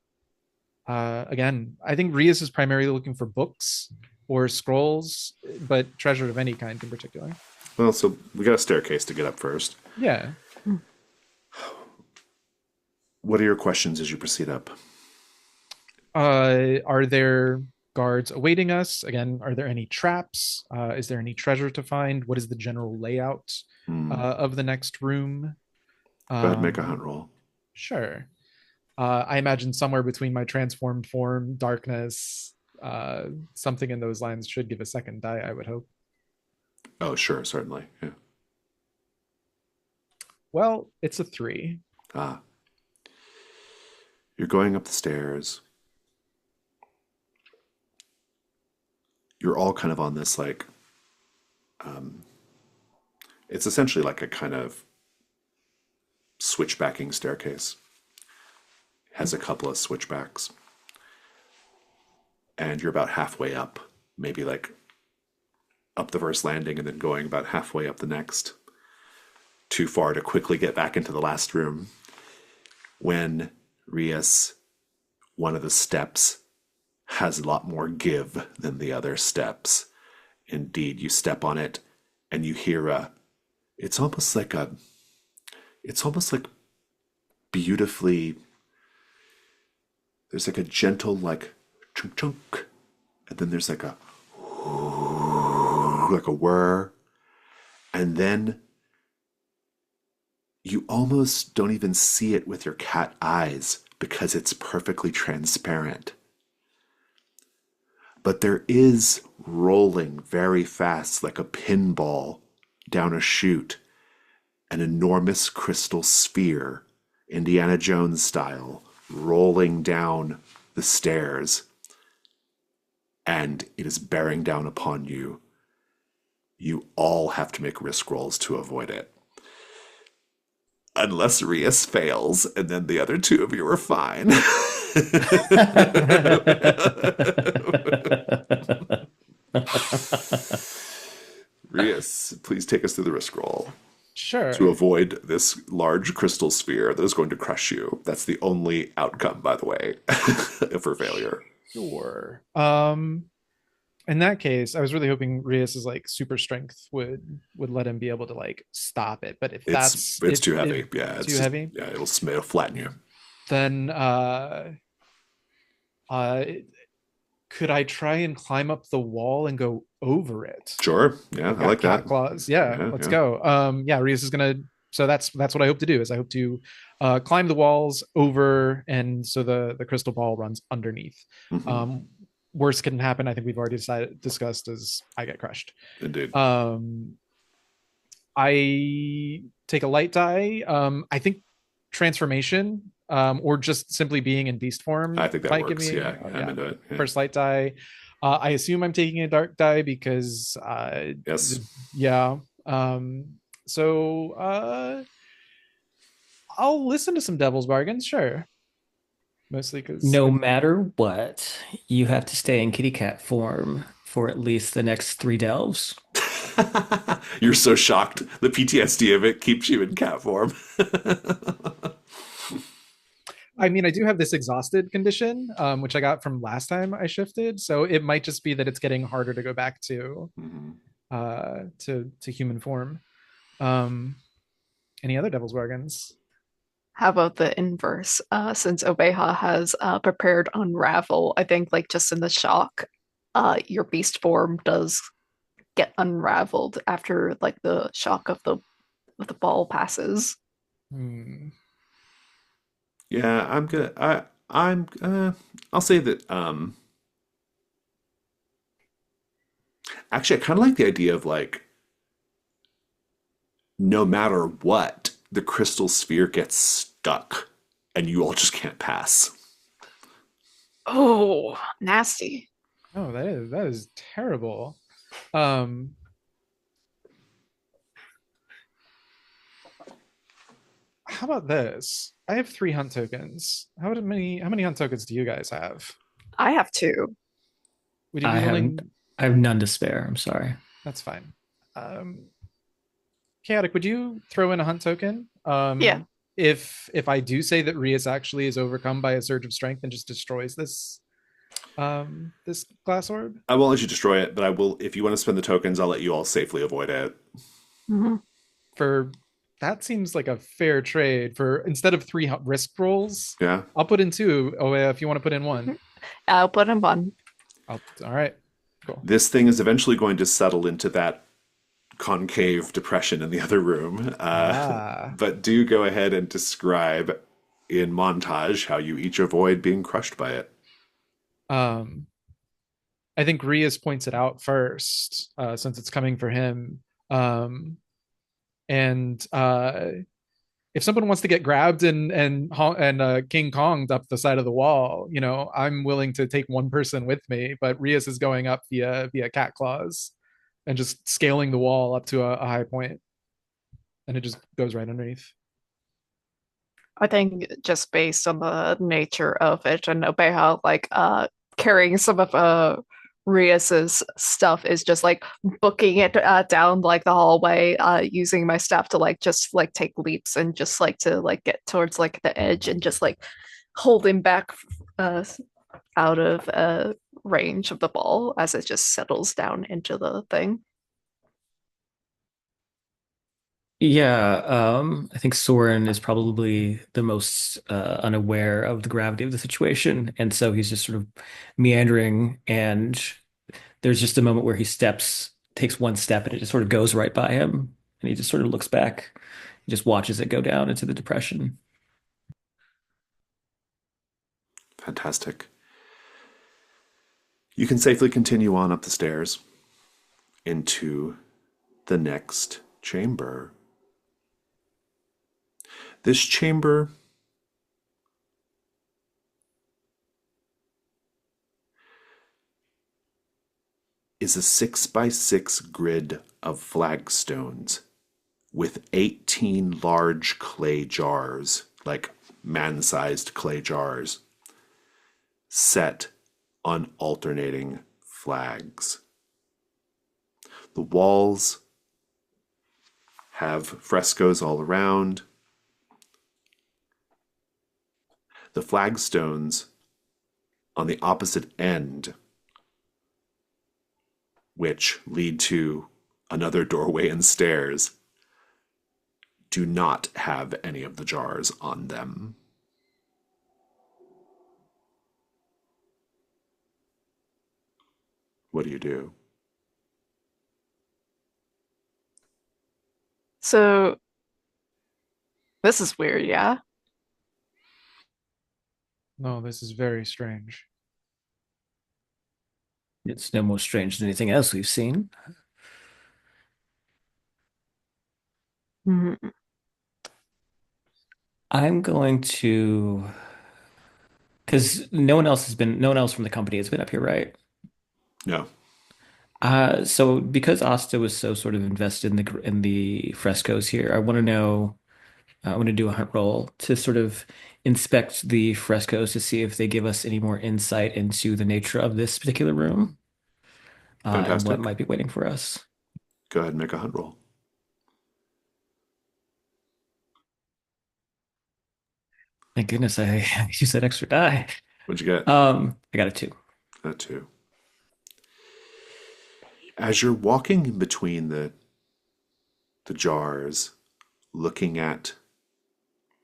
[SPEAKER 4] again, I think Rias is primarily looking for books or scrolls, but treasure of any kind in particular.
[SPEAKER 1] Well, so we got a staircase to get up first.
[SPEAKER 4] Yeah.
[SPEAKER 1] What are your questions as you proceed up?
[SPEAKER 4] Are there guards awaiting us? Again, are there any traps? Is there any treasure to find? What is the general layout of the next room?
[SPEAKER 1] Go ahead and make a
[SPEAKER 4] Um,
[SPEAKER 1] hunt roll.
[SPEAKER 4] sure. I imagine somewhere between my transformed form, darkness, something in those lines should give a second die, I would hope.
[SPEAKER 1] Oh, sure, certainly. Yeah.
[SPEAKER 4] Well, it's a 3.
[SPEAKER 1] Ah, you're going up the stairs. You're all kind of on this it's essentially like a kind of switchbacking staircase. It has a couple of switchbacks, and you're about halfway up, maybe like up the first landing and then going about halfway up the next. Too far to quickly get back into the last room when Rias, one of the steps, has a lot more give than the other steps. Indeed, you step on it and you hear it's almost like beautifully, there's like a gentle like chunk chunk, and then there's like a whir, and then you almost don't even see it with your cat eyes because it's perfectly transparent. But there is rolling very fast like a pinball down a chute, an enormous crystal sphere, Indiana Jones style, rolling down the stairs. and it is bearing down upon you. You all have to make risk rolls to avoid it. Unless Rias fails, and then the other two of you are fine. Rias, please take us through the risk roll to
[SPEAKER 4] Sure.
[SPEAKER 1] avoid this large crystal sphere that is going to crush you. That's the only outcome, by the way, for failure.
[SPEAKER 4] Sure. In that case, I was really hoping Rias's like super strength would let him be able to like stop it. But if that's
[SPEAKER 1] It's too heavy.
[SPEAKER 4] if
[SPEAKER 1] Yeah,
[SPEAKER 4] too
[SPEAKER 1] it's just
[SPEAKER 4] heavy,
[SPEAKER 1] yeah, it'll flatten you.
[SPEAKER 4] then uh could I try and climb up the wall and go over it?
[SPEAKER 1] Sure. Yeah,
[SPEAKER 4] I've
[SPEAKER 1] I
[SPEAKER 4] got
[SPEAKER 1] like that.
[SPEAKER 4] cat claws. Yeah,
[SPEAKER 1] Yeah,
[SPEAKER 4] let's
[SPEAKER 1] yeah.
[SPEAKER 4] go. Yeah, Rias is gonna. So that's what I hope to do. Is I hope to climb the walls over, and so the crystal ball runs underneath.
[SPEAKER 1] Hmm.
[SPEAKER 4] Um, Worst can happen. I think we've already discussed is I get crushed.
[SPEAKER 1] Indeed.
[SPEAKER 4] I take a light die. I think transformation, or just simply being in beast
[SPEAKER 1] I
[SPEAKER 4] form
[SPEAKER 1] think that
[SPEAKER 4] might give
[SPEAKER 1] works.
[SPEAKER 4] me,
[SPEAKER 1] Yeah, I'm
[SPEAKER 4] yeah,
[SPEAKER 1] into it. Yeah.
[SPEAKER 4] first light die. I assume I'm taking a dark die because,
[SPEAKER 1] Yes.
[SPEAKER 4] yeah. So I'll listen to some devil's bargains, sure. Mostly because
[SPEAKER 2] No
[SPEAKER 4] if
[SPEAKER 2] matter what, you have to stay in kitty cat form for at least the next three delves.
[SPEAKER 1] You're so shocked. The PTSD of it keeps you in cat form.
[SPEAKER 4] I mean, I do have this exhausted condition, which I got from last time I shifted. So it might just be that it's getting harder to go back
[SPEAKER 1] Mhm.
[SPEAKER 4] to human form. Um, any other devil's bargains?
[SPEAKER 3] How about the inverse? Since Obeha has prepared Unravel, I think like just in the shock, your beast form does get unraveled after like the shock of the ball passes.
[SPEAKER 4] Hmm.
[SPEAKER 1] Yeah, I'm gonna. I'm. I'll say that. Actually, I kind of like the idea of like, no matter what, the crystal sphere gets stuck, and you all just can't pass.
[SPEAKER 3] Oh, nasty.
[SPEAKER 4] Oh, that is terrible. Um, how about this? I have 3 hunt tokens. How many hunt tokens do you guys have?
[SPEAKER 3] I have two.
[SPEAKER 4] Would you
[SPEAKER 2] I
[SPEAKER 4] be
[SPEAKER 2] have
[SPEAKER 4] willing?
[SPEAKER 2] I have none to spare. I'm sorry.
[SPEAKER 4] That's fine. Um, Chaotic, would you throw in a hunt token?
[SPEAKER 3] Yeah.
[SPEAKER 4] If I do say that Rias actually is overcome by a surge of strength and just destroys this glass orb?
[SPEAKER 1] I won't let you destroy it, but I will. If you want to spend the tokens, I'll let you all safely avoid it.
[SPEAKER 3] Mhm.
[SPEAKER 4] For that seems like a fair trade. For instead of 3 risk rolls,
[SPEAKER 1] Yeah.
[SPEAKER 4] I'll put in 2. Oh, yeah, if you want to put in 1.
[SPEAKER 3] I'll put him on.
[SPEAKER 4] All right, cool.
[SPEAKER 1] This thing is eventually going to settle into that concave depression in the other room.
[SPEAKER 4] Ah,
[SPEAKER 1] But do go ahead and describe in montage how you each avoid being crushed by it.
[SPEAKER 4] um, I think Rias points it out first, since it's coming for him. Um, and if someone wants to get grabbed and King Konged up the side of the wall, I'm willing to take one person with me. But Rias is going up via cat claws and just scaling the wall up to a high point, and it just goes right underneath.
[SPEAKER 3] I think just based on the nature of it and Obeha, like carrying some of Rias's stuff is just like booking it down like the hallway, using my staff to like just like take leaps and just like to like get towards like the edge and just like hold him back uh out of range of the ball as it just settles down into the thing.
[SPEAKER 2] Yeah, I think Soren is probably the most unaware of the gravity of the situation, and so he's just sort of meandering, and there's just a moment where he takes one step, and it just sort of goes right by him, and he just sort of looks back, he just watches it go down into the depression.
[SPEAKER 1] Fantastic. You can safely continue on up the stairs into the next chamber. This chamber is a 6 by 6 grid of flagstones with 18 large clay jars, like man-sized clay jars, set on alternating flags. The walls have frescoes all around. The flagstones on the opposite end, which lead to another doorway and stairs, do not have any of the jars on them. What do you do?
[SPEAKER 3] So this is weird, yeah?
[SPEAKER 4] No, this is very strange.
[SPEAKER 2] It's no more strange than anything else we've seen.
[SPEAKER 3] Mhm.
[SPEAKER 2] I'm going to, because no one else from the company has been up here, right?
[SPEAKER 1] No.
[SPEAKER 2] So because Asta was so sort of invested in the frescoes here, I want to know. I want to do a hunt roll to sort of inspect the frescoes to see if they give us any more insight into the nature of this particular room, and what
[SPEAKER 1] Fantastic.
[SPEAKER 2] might be waiting for us.
[SPEAKER 1] Go ahead and make a hunt roll.
[SPEAKER 2] Thank goodness I used that extra die.
[SPEAKER 1] What'd you get?
[SPEAKER 2] I got a 2.
[SPEAKER 1] That too. As you're walking in between the jars, looking at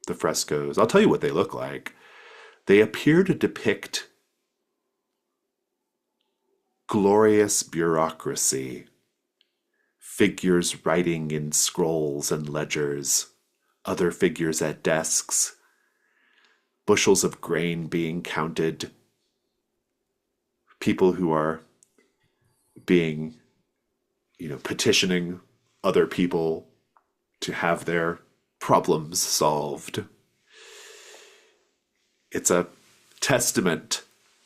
[SPEAKER 1] the frescoes, I'll tell you what they look like. They appear to depict glorious bureaucracy, figures writing in scrolls and ledgers, other figures at desks, bushels of grain being counted, people who are being, petitioning other people to have their problems solved. It's a testament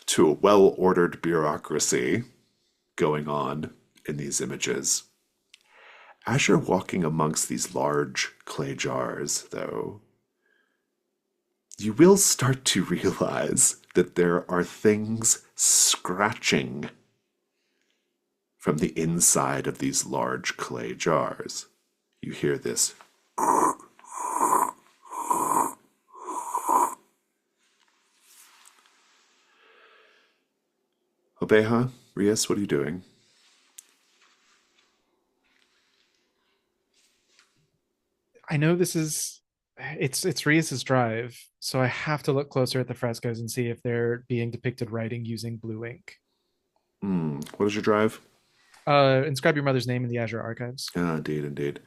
[SPEAKER 1] to a well ordered bureaucracy going on in these images. As you're walking amongst these large clay jars, though, you will start to realize that there are things scratching from the inside of these large clay jars. You hear this. Obeha, Rias, what are you doing?
[SPEAKER 4] I know this is it's Rias's drive, so I have to look closer at the frescoes and see if they're being depicted writing using blue ink.
[SPEAKER 1] What is your drive?
[SPEAKER 4] Inscribe your mother's name in the Azure archives.
[SPEAKER 1] Ah, indeed, indeed.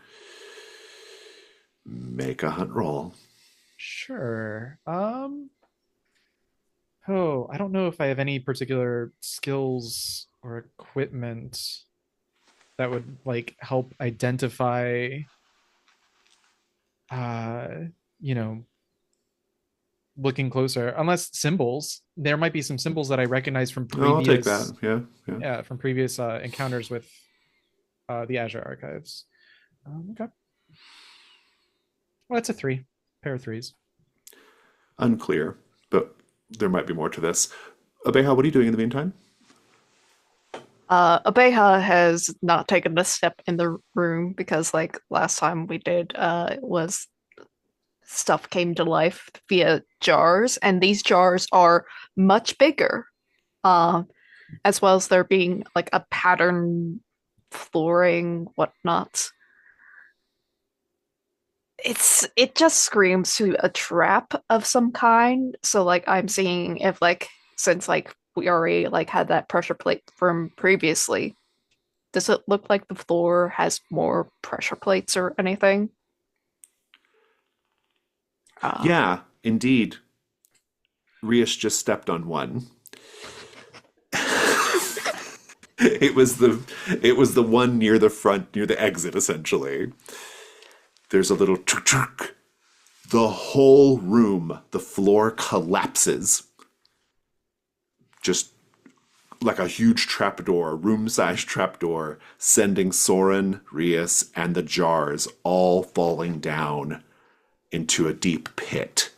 [SPEAKER 1] Make a hunt roll.
[SPEAKER 4] Sure. Oh, I don't know if I have any particular skills or equipment that would like help identify uh, you know, looking closer. Unless symbols. There might be some symbols that I recognize from
[SPEAKER 1] Oh, I'll take that.
[SPEAKER 4] previous
[SPEAKER 1] Yeah, yeah.
[SPEAKER 4] from previous encounters with the Azure archives. Okay. Well, that's a 3. Pair of threes.
[SPEAKER 1] Unclear, but there might be more to this. Abeha, what are you doing in the meantime?
[SPEAKER 3] Abeja has not taken a step in the room because, like, last time we did, was stuff came to life via jars, and these jars are much bigger. Uh, as well as there being like a pattern flooring, whatnot. It just screams to a trap of some kind. So like I'm seeing if like since like we already like had that pressure plate from previously, does it look like the floor has more pressure plates or anything?
[SPEAKER 1] Yeah, indeed. Rias just stepped on one. It was the one near the front, near the exit, essentially. There's a little chuk chuk. The whole room, the floor collapses. Just like a huge trapdoor, room-sized trapdoor, sending Soren, Rias, and the jars all falling down into a deep pit.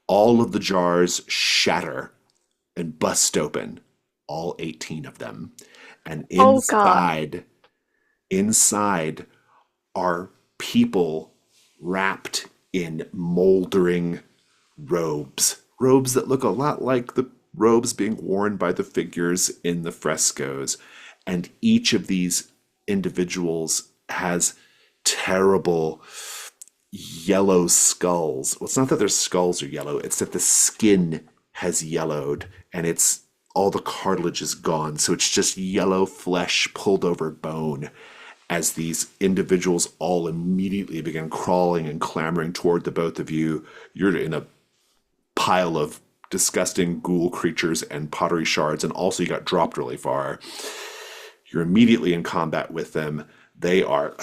[SPEAKER 1] All of the jars shatter and bust open, all 18 of them. And
[SPEAKER 3] Oh God.
[SPEAKER 1] inside are people wrapped in moldering robes that look a lot like the robes being worn by the figures in the frescoes. And each of these individuals has terrible yellow skulls. Well, it's not that their skulls are yellow, it's that the skin has yellowed and it's all the cartilage is gone. So it's just yellow flesh pulled over bone as these individuals all immediately begin crawling and clambering toward the both of you. You're in a pile of disgusting ghoul creatures and pottery shards, and also you got dropped really far. You're immediately in combat with them. They are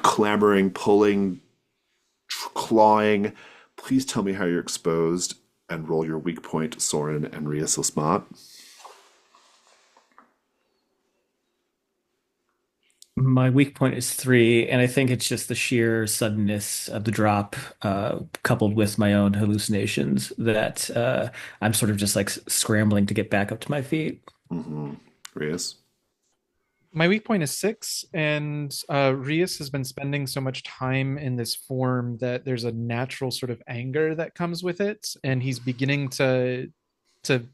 [SPEAKER 1] clamoring, pulling, clawing. Please tell me how you're exposed and roll your weak point, Soren and Rias Lasmat.
[SPEAKER 2] My weak point is 3, and I think it's just the sheer suddenness of the drop, coupled with my own hallucinations, that I'm sort of just like scrambling to get back up to my feet.
[SPEAKER 1] Rias?
[SPEAKER 4] My weak point is 6, and Rias has been spending so much time in this form that there's a natural sort of anger that comes with it, and he's beginning to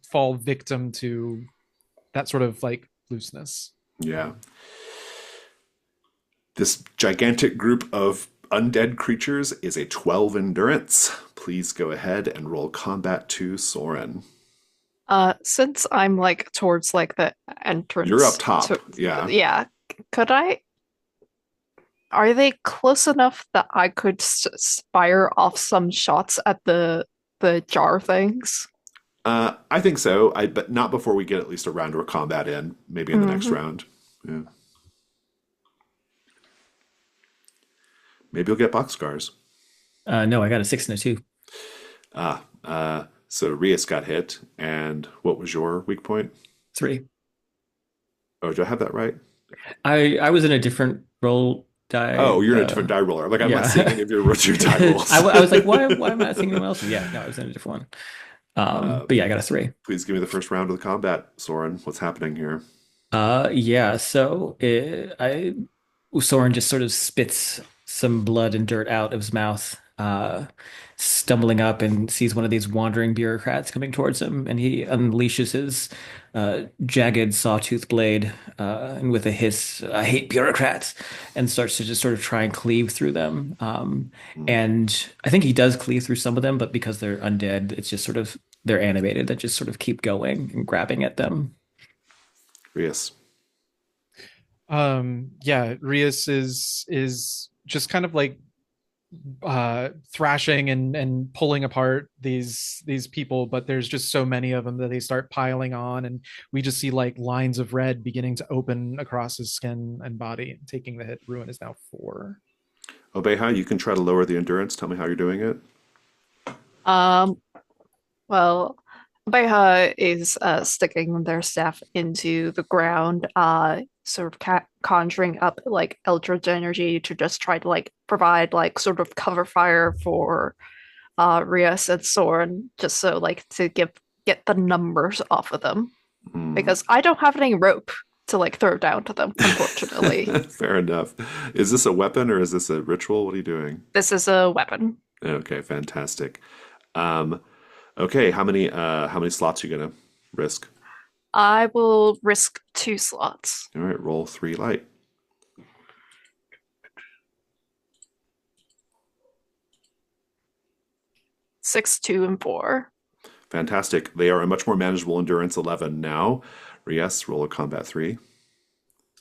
[SPEAKER 4] fall victim to that sort of like looseness.
[SPEAKER 1] Yeah. This gigantic group of undead creatures is a 12 endurance. Please go ahead and roll combat to Soren.
[SPEAKER 3] Since I'm like towards like the entrance
[SPEAKER 1] You're up top.
[SPEAKER 3] to,
[SPEAKER 1] Yeah.
[SPEAKER 3] yeah, could I? Are they close enough that I could fire off some shots at the jar things?
[SPEAKER 1] I think so. But not before we get at least a round of combat in. Maybe in the next round. Yeah. Maybe you'll get boxcars.
[SPEAKER 2] No, I got a 6 and a 2.
[SPEAKER 1] So Rias got hit, and what was your weak point?
[SPEAKER 2] 3.
[SPEAKER 1] Oh, do I have that right?
[SPEAKER 2] I was in a different roll die.
[SPEAKER 1] Oh, you're in a different die roller. Like I'm not seeing any of your die rolls.
[SPEAKER 2] I was like, why am I not seeing anyone else? Yeah, no, I was in a different one. But yeah, I got a 3.
[SPEAKER 1] Please give me the first round of the combat, Soren. What's happening here?
[SPEAKER 2] Yeah, so Soren just sort of spits some blood and dirt out of his mouth, stumbling up and sees one of these wandering bureaucrats coming towards him, and he unleashes his jagged sawtooth blade, and with a hiss, "I hate bureaucrats," and starts to just sort of try and cleave through them. And I think he does cleave through some of them, but because they're undead, it's just sort of they're animated that just sort of keep going and grabbing at them.
[SPEAKER 1] Rias.
[SPEAKER 4] Yeah, Rias is just kind of like thrashing and pulling apart these people, but there's just so many of them that they start piling on, and we just see like lines of red beginning to open across his skin and body, taking the hit. Ruin is now 4.
[SPEAKER 1] Obeha, you can try to lower the endurance. Tell me how you're doing it.
[SPEAKER 3] Well, Beha is sticking their staff into the ground, sort of conjuring up like eldritch energy to just try to like provide like sort of cover fire for Rias and Soren, just so like to get the numbers off of them. Because I don't have any rope to like throw down to them, unfortunately.
[SPEAKER 1] Fair enough. Is this a weapon or is this a ritual? What are you doing?
[SPEAKER 3] This is a weapon.
[SPEAKER 1] Okay, fantastic. Okay, how many slots are you gonna risk?
[SPEAKER 3] I will risk 2 slots.
[SPEAKER 1] All right, roll 3 light.
[SPEAKER 3] 6, 2, and 4.
[SPEAKER 1] Fantastic. They are a much more manageable endurance 11 now. Rias, roll a combat 3.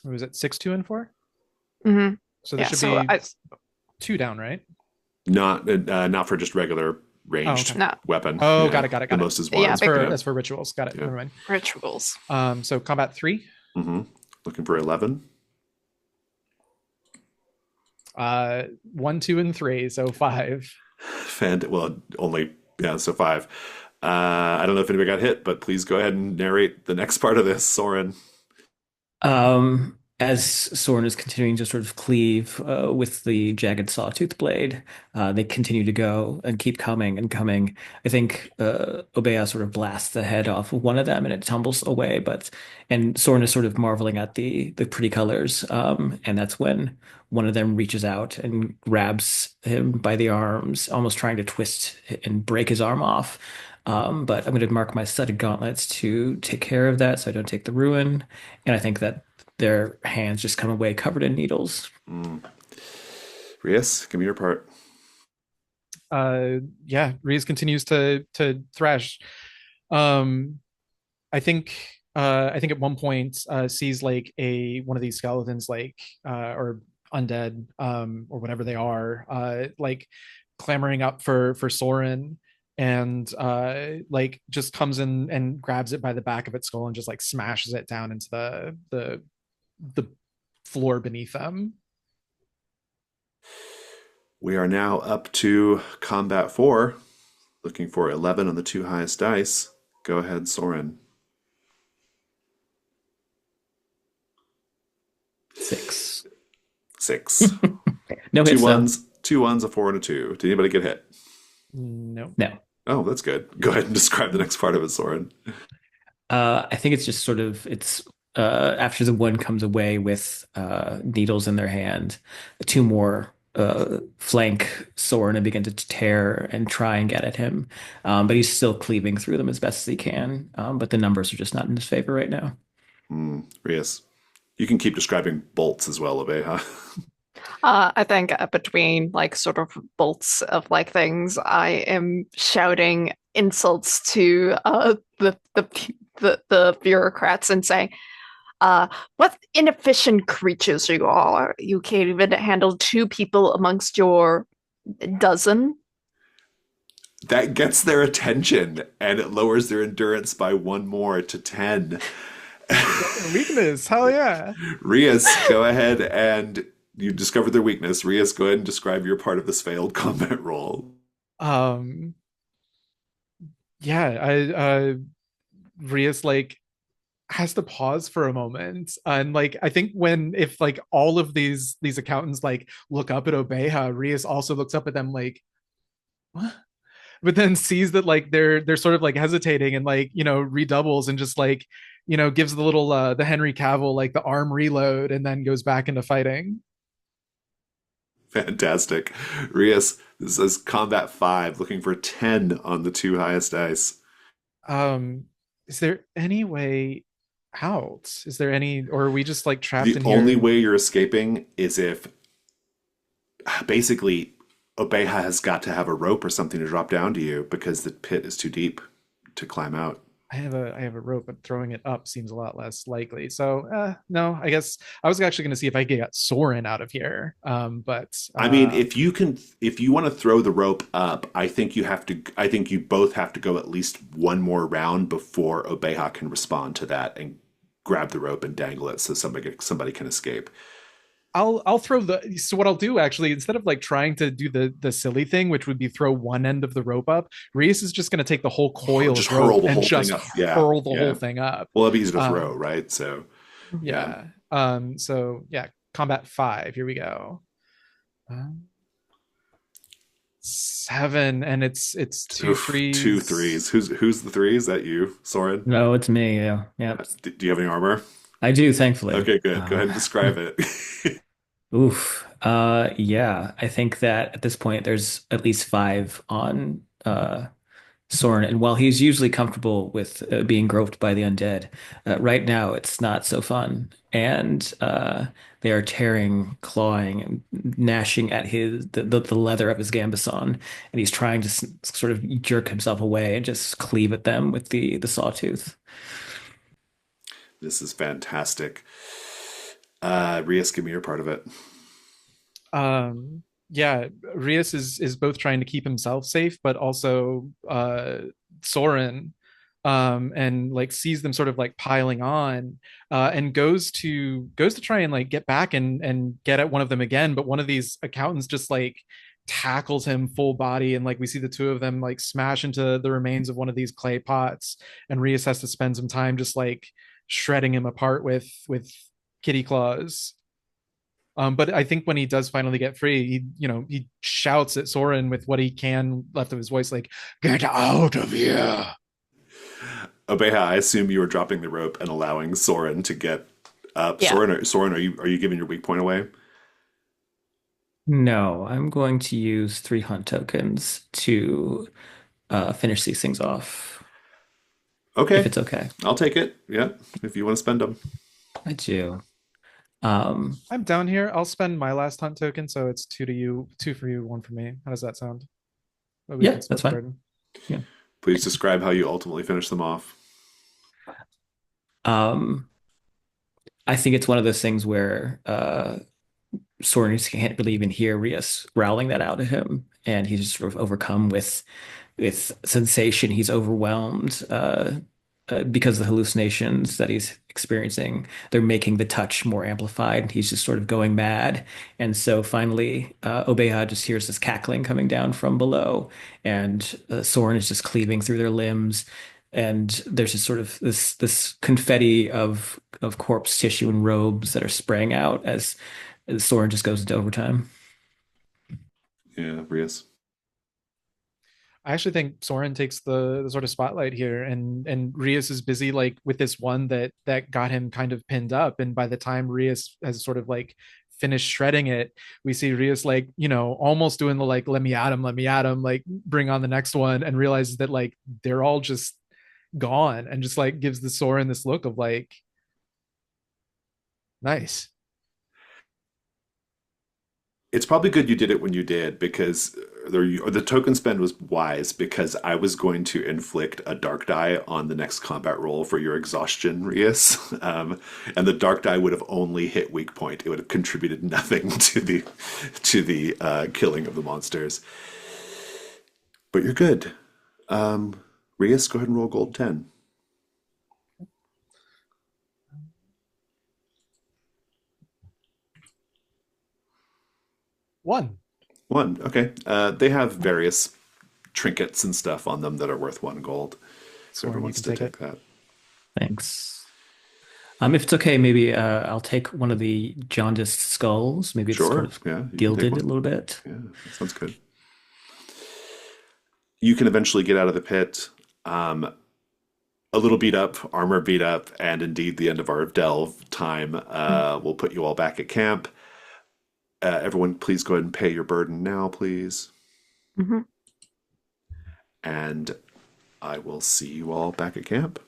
[SPEAKER 4] Was it 6, 2, and 4?
[SPEAKER 3] Mm-hmm.
[SPEAKER 4] So there
[SPEAKER 3] Yeah,
[SPEAKER 4] should
[SPEAKER 3] so
[SPEAKER 4] be 2 down, right?
[SPEAKER 1] Not for just regular ranged
[SPEAKER 4] okay.
[SPEAKER 3] No.
[SPEAKER 1] weapon.
[SPEAKER 4] Oh,
[SPEAKER 1] Yeah,
[SPEAKER 4] got it.
[SPEAKER 1] The most is 1.
[SPEAKER 3] Yeah,
[SPEAKER 4] That's for rituals. Got it.
[SPEAKER 1] Yeah.
[SPEAKER 4] Never mind.
[SPEAKER 3] Rituals.
[SPEAKER 4] So combat 3.
[SPEAKER 1] Looking for 11.
[SPEAKER 4] 1, 2, and 3. So 5.
[SPEAKER 1] Well, only, yeah, so 5. I don't know if anybody got hit, but please go ahead and narrate the next part of this, Soren.
[SPEAKER 2] As Soren is continuing to sort of cleave with the jagged sawtooth blade, they continue to go and keep coming and coming. I think Obeah sort of blasts the head off of one of them and it tumbles away. And Soren is sort of marveling at the pretty colors. And that's when one of them reaches out and grabs him by the arms, almost trying to twist and break his arm off. But I'm going to mark my studded gauntlets to take care of that so I don't take the ruin. And I think that their hands just come away covered in needles.
[SPEAKER 1] Mm. Rias, give me your part.
[SPEAKER 4] Yeah, Reese continues to thrash. Um, I think at one point sees like a one of these skeletons like or undead or whatever they are like clamoring up for Soren and like just comes in and grabs it by the back of its skull and just like smashes it down into the floor beneath them.
[SPEAKER 1] We are now up to combat 4, looking for 11 on the 2 highest dice. Go ahead, Soren.
[SPEAKER 2] 6.
[SPEAKER 1] 6.
[SPEAKER 2] No
[SPEAKER 1] Two
[SPEAKER 2] hits though.
[SPEAKER 1] ones, 2 ones, a 4, and a 2. Did anybody get hit?
[SPEAKER 4] No.
[SPEAKER 2] No.
[SPEAKER 1] Oh, that's good. Go ahead and describe the next part of it, Soren.
[SPEAKER 2] I think it's just sort of it's after the one comes away with needles in their hand, two more flank Soren and begin to tear and try and get at him. But he's still cleaving through them as best as he can. But the numbers are just not in his favor right now.
[SPEAKER 1] Rias. You can keep describing bolts as well, Abeha.
[SPEAKER 3] I think between like sort of bolts of like things, I am shouting insults to the bureaucrats and saying, what inefficient creatures you are. You can't even handle 2 people amongst your dozen.
[SPEAKER 1] That gets their attention, and it lowers their endurance by 1 more to 10.
[SPEAKER 4] Weakness, hell yeah.
[SPEAKER 1] Rias, go ahead and you discovered their weakness. Rias, go ahead and describe your part of this failed combat roll.
[SPEAKER 4] Um yeah, I Rias like has to pause for a moment and like I think when if like all of these accountants like look up at Obeha, Rias also looks up at them like what, but then sees that like they're sort of like hesitating and like redoubles and just like gives the little the Henry Cavill like the arm reload and then goes back into fighting.
[SPEAKER 1] Fantastic. Rias, this is combat 5, looking for 10 on the 2 highest dice.
[SPEAKER 4] Is there any way out? Is there any, or are we just like trapped
[SPEAKER 1] The
[SPEAKER 4] in
[SPEAKER 1] only
[SPEAKER 4] here?
[SPEAKER 1] way you're escaping is if basically Obeha has got to have a rope or something to drop down to you because the pit is too deep to climb out.
[SPEAKER 4] I have a rope, but throwing it up seems a lot less likely. So no, I guess I was actually going to see if I could get Soren out of here. But
[SPEAKER 1] I mean, if you want to throw the rope up, I think you both have to go at least 1 more round before Obeha can respond to that and grab the rope and dangle it so somebody can escape.
[SPEAKER 4] I'll throw the so what I'll do actually instead of like trying to do the silly thing which would be throw one end of the rope up, Reese is just going to take the whole coil
[SPEAKER 1] Just
[SPEAKER 4] of rope
[SPEAKER 1] hurl the
[SPEAKER 4] and
[SPEAKER 1] whole
[SPEAKER 4] just
[SPEAKER 1] thing up. Yeah,
[SPEAKER 4] hurl the
[SPEAKER 1] yeah.
[SPEAKER 4] whole thing up.
[SPEAKER 1] Well, it'd be easy to
[SPEAKER 4] Um,
[SPEAKER 1] throw, right? So, yeah.
[SPEAKER 4] yeah. So yeah, combat 5. Here we go. 7 and it's two
[SPEAKER 1] Oof,
[SPEAKER 4] threes.
[SPEAKER 1] 2 threes. Who's the 3? Is that you, Soren?
[SPEAKER 2] No, it's me. Yeah. Yeah.
[SPEAKER 1] Do you have any armor?
[SPEAKER 2] I do, thankfully.
[SPEAKER 1] Okay, good. Go ahead and describe it.
[SPEAKER 2] Oof. Yeah. I think that at this point there's at least 5 on Soren, and while he's usually comfortable with being groped by the undead, right now it's not so fun. And they are tearing, clawing, and gnashing at the leather of his gambeson, and he's trying to sort of jerk himself away and just cleave at them with the sawtooth.
[SPEAKER 1] This is fantastic. Rias, give me your part of it.
[SPEAKER 4] Yeah, Rias is both trying to keep himself safe, but also Soren and like sees them sort of like piling on, and goes to try and like get back and get at one of them again, but one of these accountants just like tackles him full body, and like we see the two of them like smash into the remains of one of these clay pots, and Rias has to spend some time just like shredding him apart with kitty claws. But I think when he does finally get free, he shouts at Soren with what he can left of his voice, like, "Get out of here!"
[SPEAKER 1] Obeha, I assume you were dropping the rope and allowing Soren to get up.
[SPEAKER 3] Yeah.
[SPEAKER 1] Soren, are you giving your weak point away?
[SPEAKER 2] No, I'm going to use 3 hunt tokens to finish these things off, if
[SPEAKER 1] Okay,
[SPEAKER 2] it's okay.
[SPEAKER 1] I'll take it. Yeah, if you want to spend them.
[SPEAKER 2] I do. Um,
[SPEAKER 4] I'm down here. I'll spend my last hunt token, so it's two to you, two for you, one for me. How does that sound? But we
[SPEAKER 2] yeah,
[SPEAKER 4] can split
[SPEAKER 2] that's
[SPEAKER 4] the
[SPEAKER 2] fine.
[SPEAKER 4] burden.
[SPEAKER 2] Yeah.
[SPEAKER 1] Please describe how you ultimately finish them off.
[SPEAKER 2] Um, I think it's one of those things where Soren can't really even hear Rias growling that out at him, and he's just sort of overcome with sensation. He's overwhelmed because of the hallucinations that he's experiencing. They're making the touch more amplified. He's just sort of going mad. And so finally, Obeya just hears this cackling coming down from below, and Soren is just cleaving through their limbs. And there's just sort of this confetti of corpse tissue and robes that are spraying out as Soren just goes into overtime.
[SPEAKER 1] Yeah, Rias.
[SPEAKER 4] I actually think Soren takes the sort of spotlight here, and Rias is busy like with this one that got him kind of pinned up, and by the time Rias has sort of like finished shredding it, we see Rias like almost doing the like let me at him, like bring on the next one, and realizes that like they're all just gone, and just like gives the Soren this look of like nice.
[SPEAKER 1] It's probably good you did it when you did because the token spend was wise because I was going to inflict a dark die on the next combat roll for your exhaustion, Rias, and the dark die would have only hit weak point. It would have contributed nothing to the killing of the monsters. But you're good. Rias, go ahead and roll gold 10.
[SPEAKER 4] One.
[SPEAKER 1] One. Okay. They have various trinkets and stuff on them that are worth 1 gold. So
[SPEAKER 4] Soren,
[SPEAKER 1] everyone
[SPEAKER 4] you
[SPEAKER 1] wants
[SPEAKER 4] can
[SPEAKER 1] to
[SPEAKER 4] take it.
[SPEAKER 1] take that.
[SPEAKER 2] Thanks. If it's okay, maybe I'll take one of the jaundiced skulls. Maybe it's sort
[SPEAKER 1] Sure.
[SPEAKER 2] of
[SPEAKER 1] Yeah, you can take
[SPEAKER 2] gilded a
[SPEAKER 1] one.
[SPEAKER 2] little bit.
[SPEAKER 1] Yeah, that sounds good. You can eventually get out of the pit. Um, a little beat up, armor beat up, and indeed the end of our delve time will put you all back at camp. Everyone, please go ahead and pay your burden now, please.
[SPEAKER 3] Hmm.
[SPEAKER 1] And I will see you all back at camp.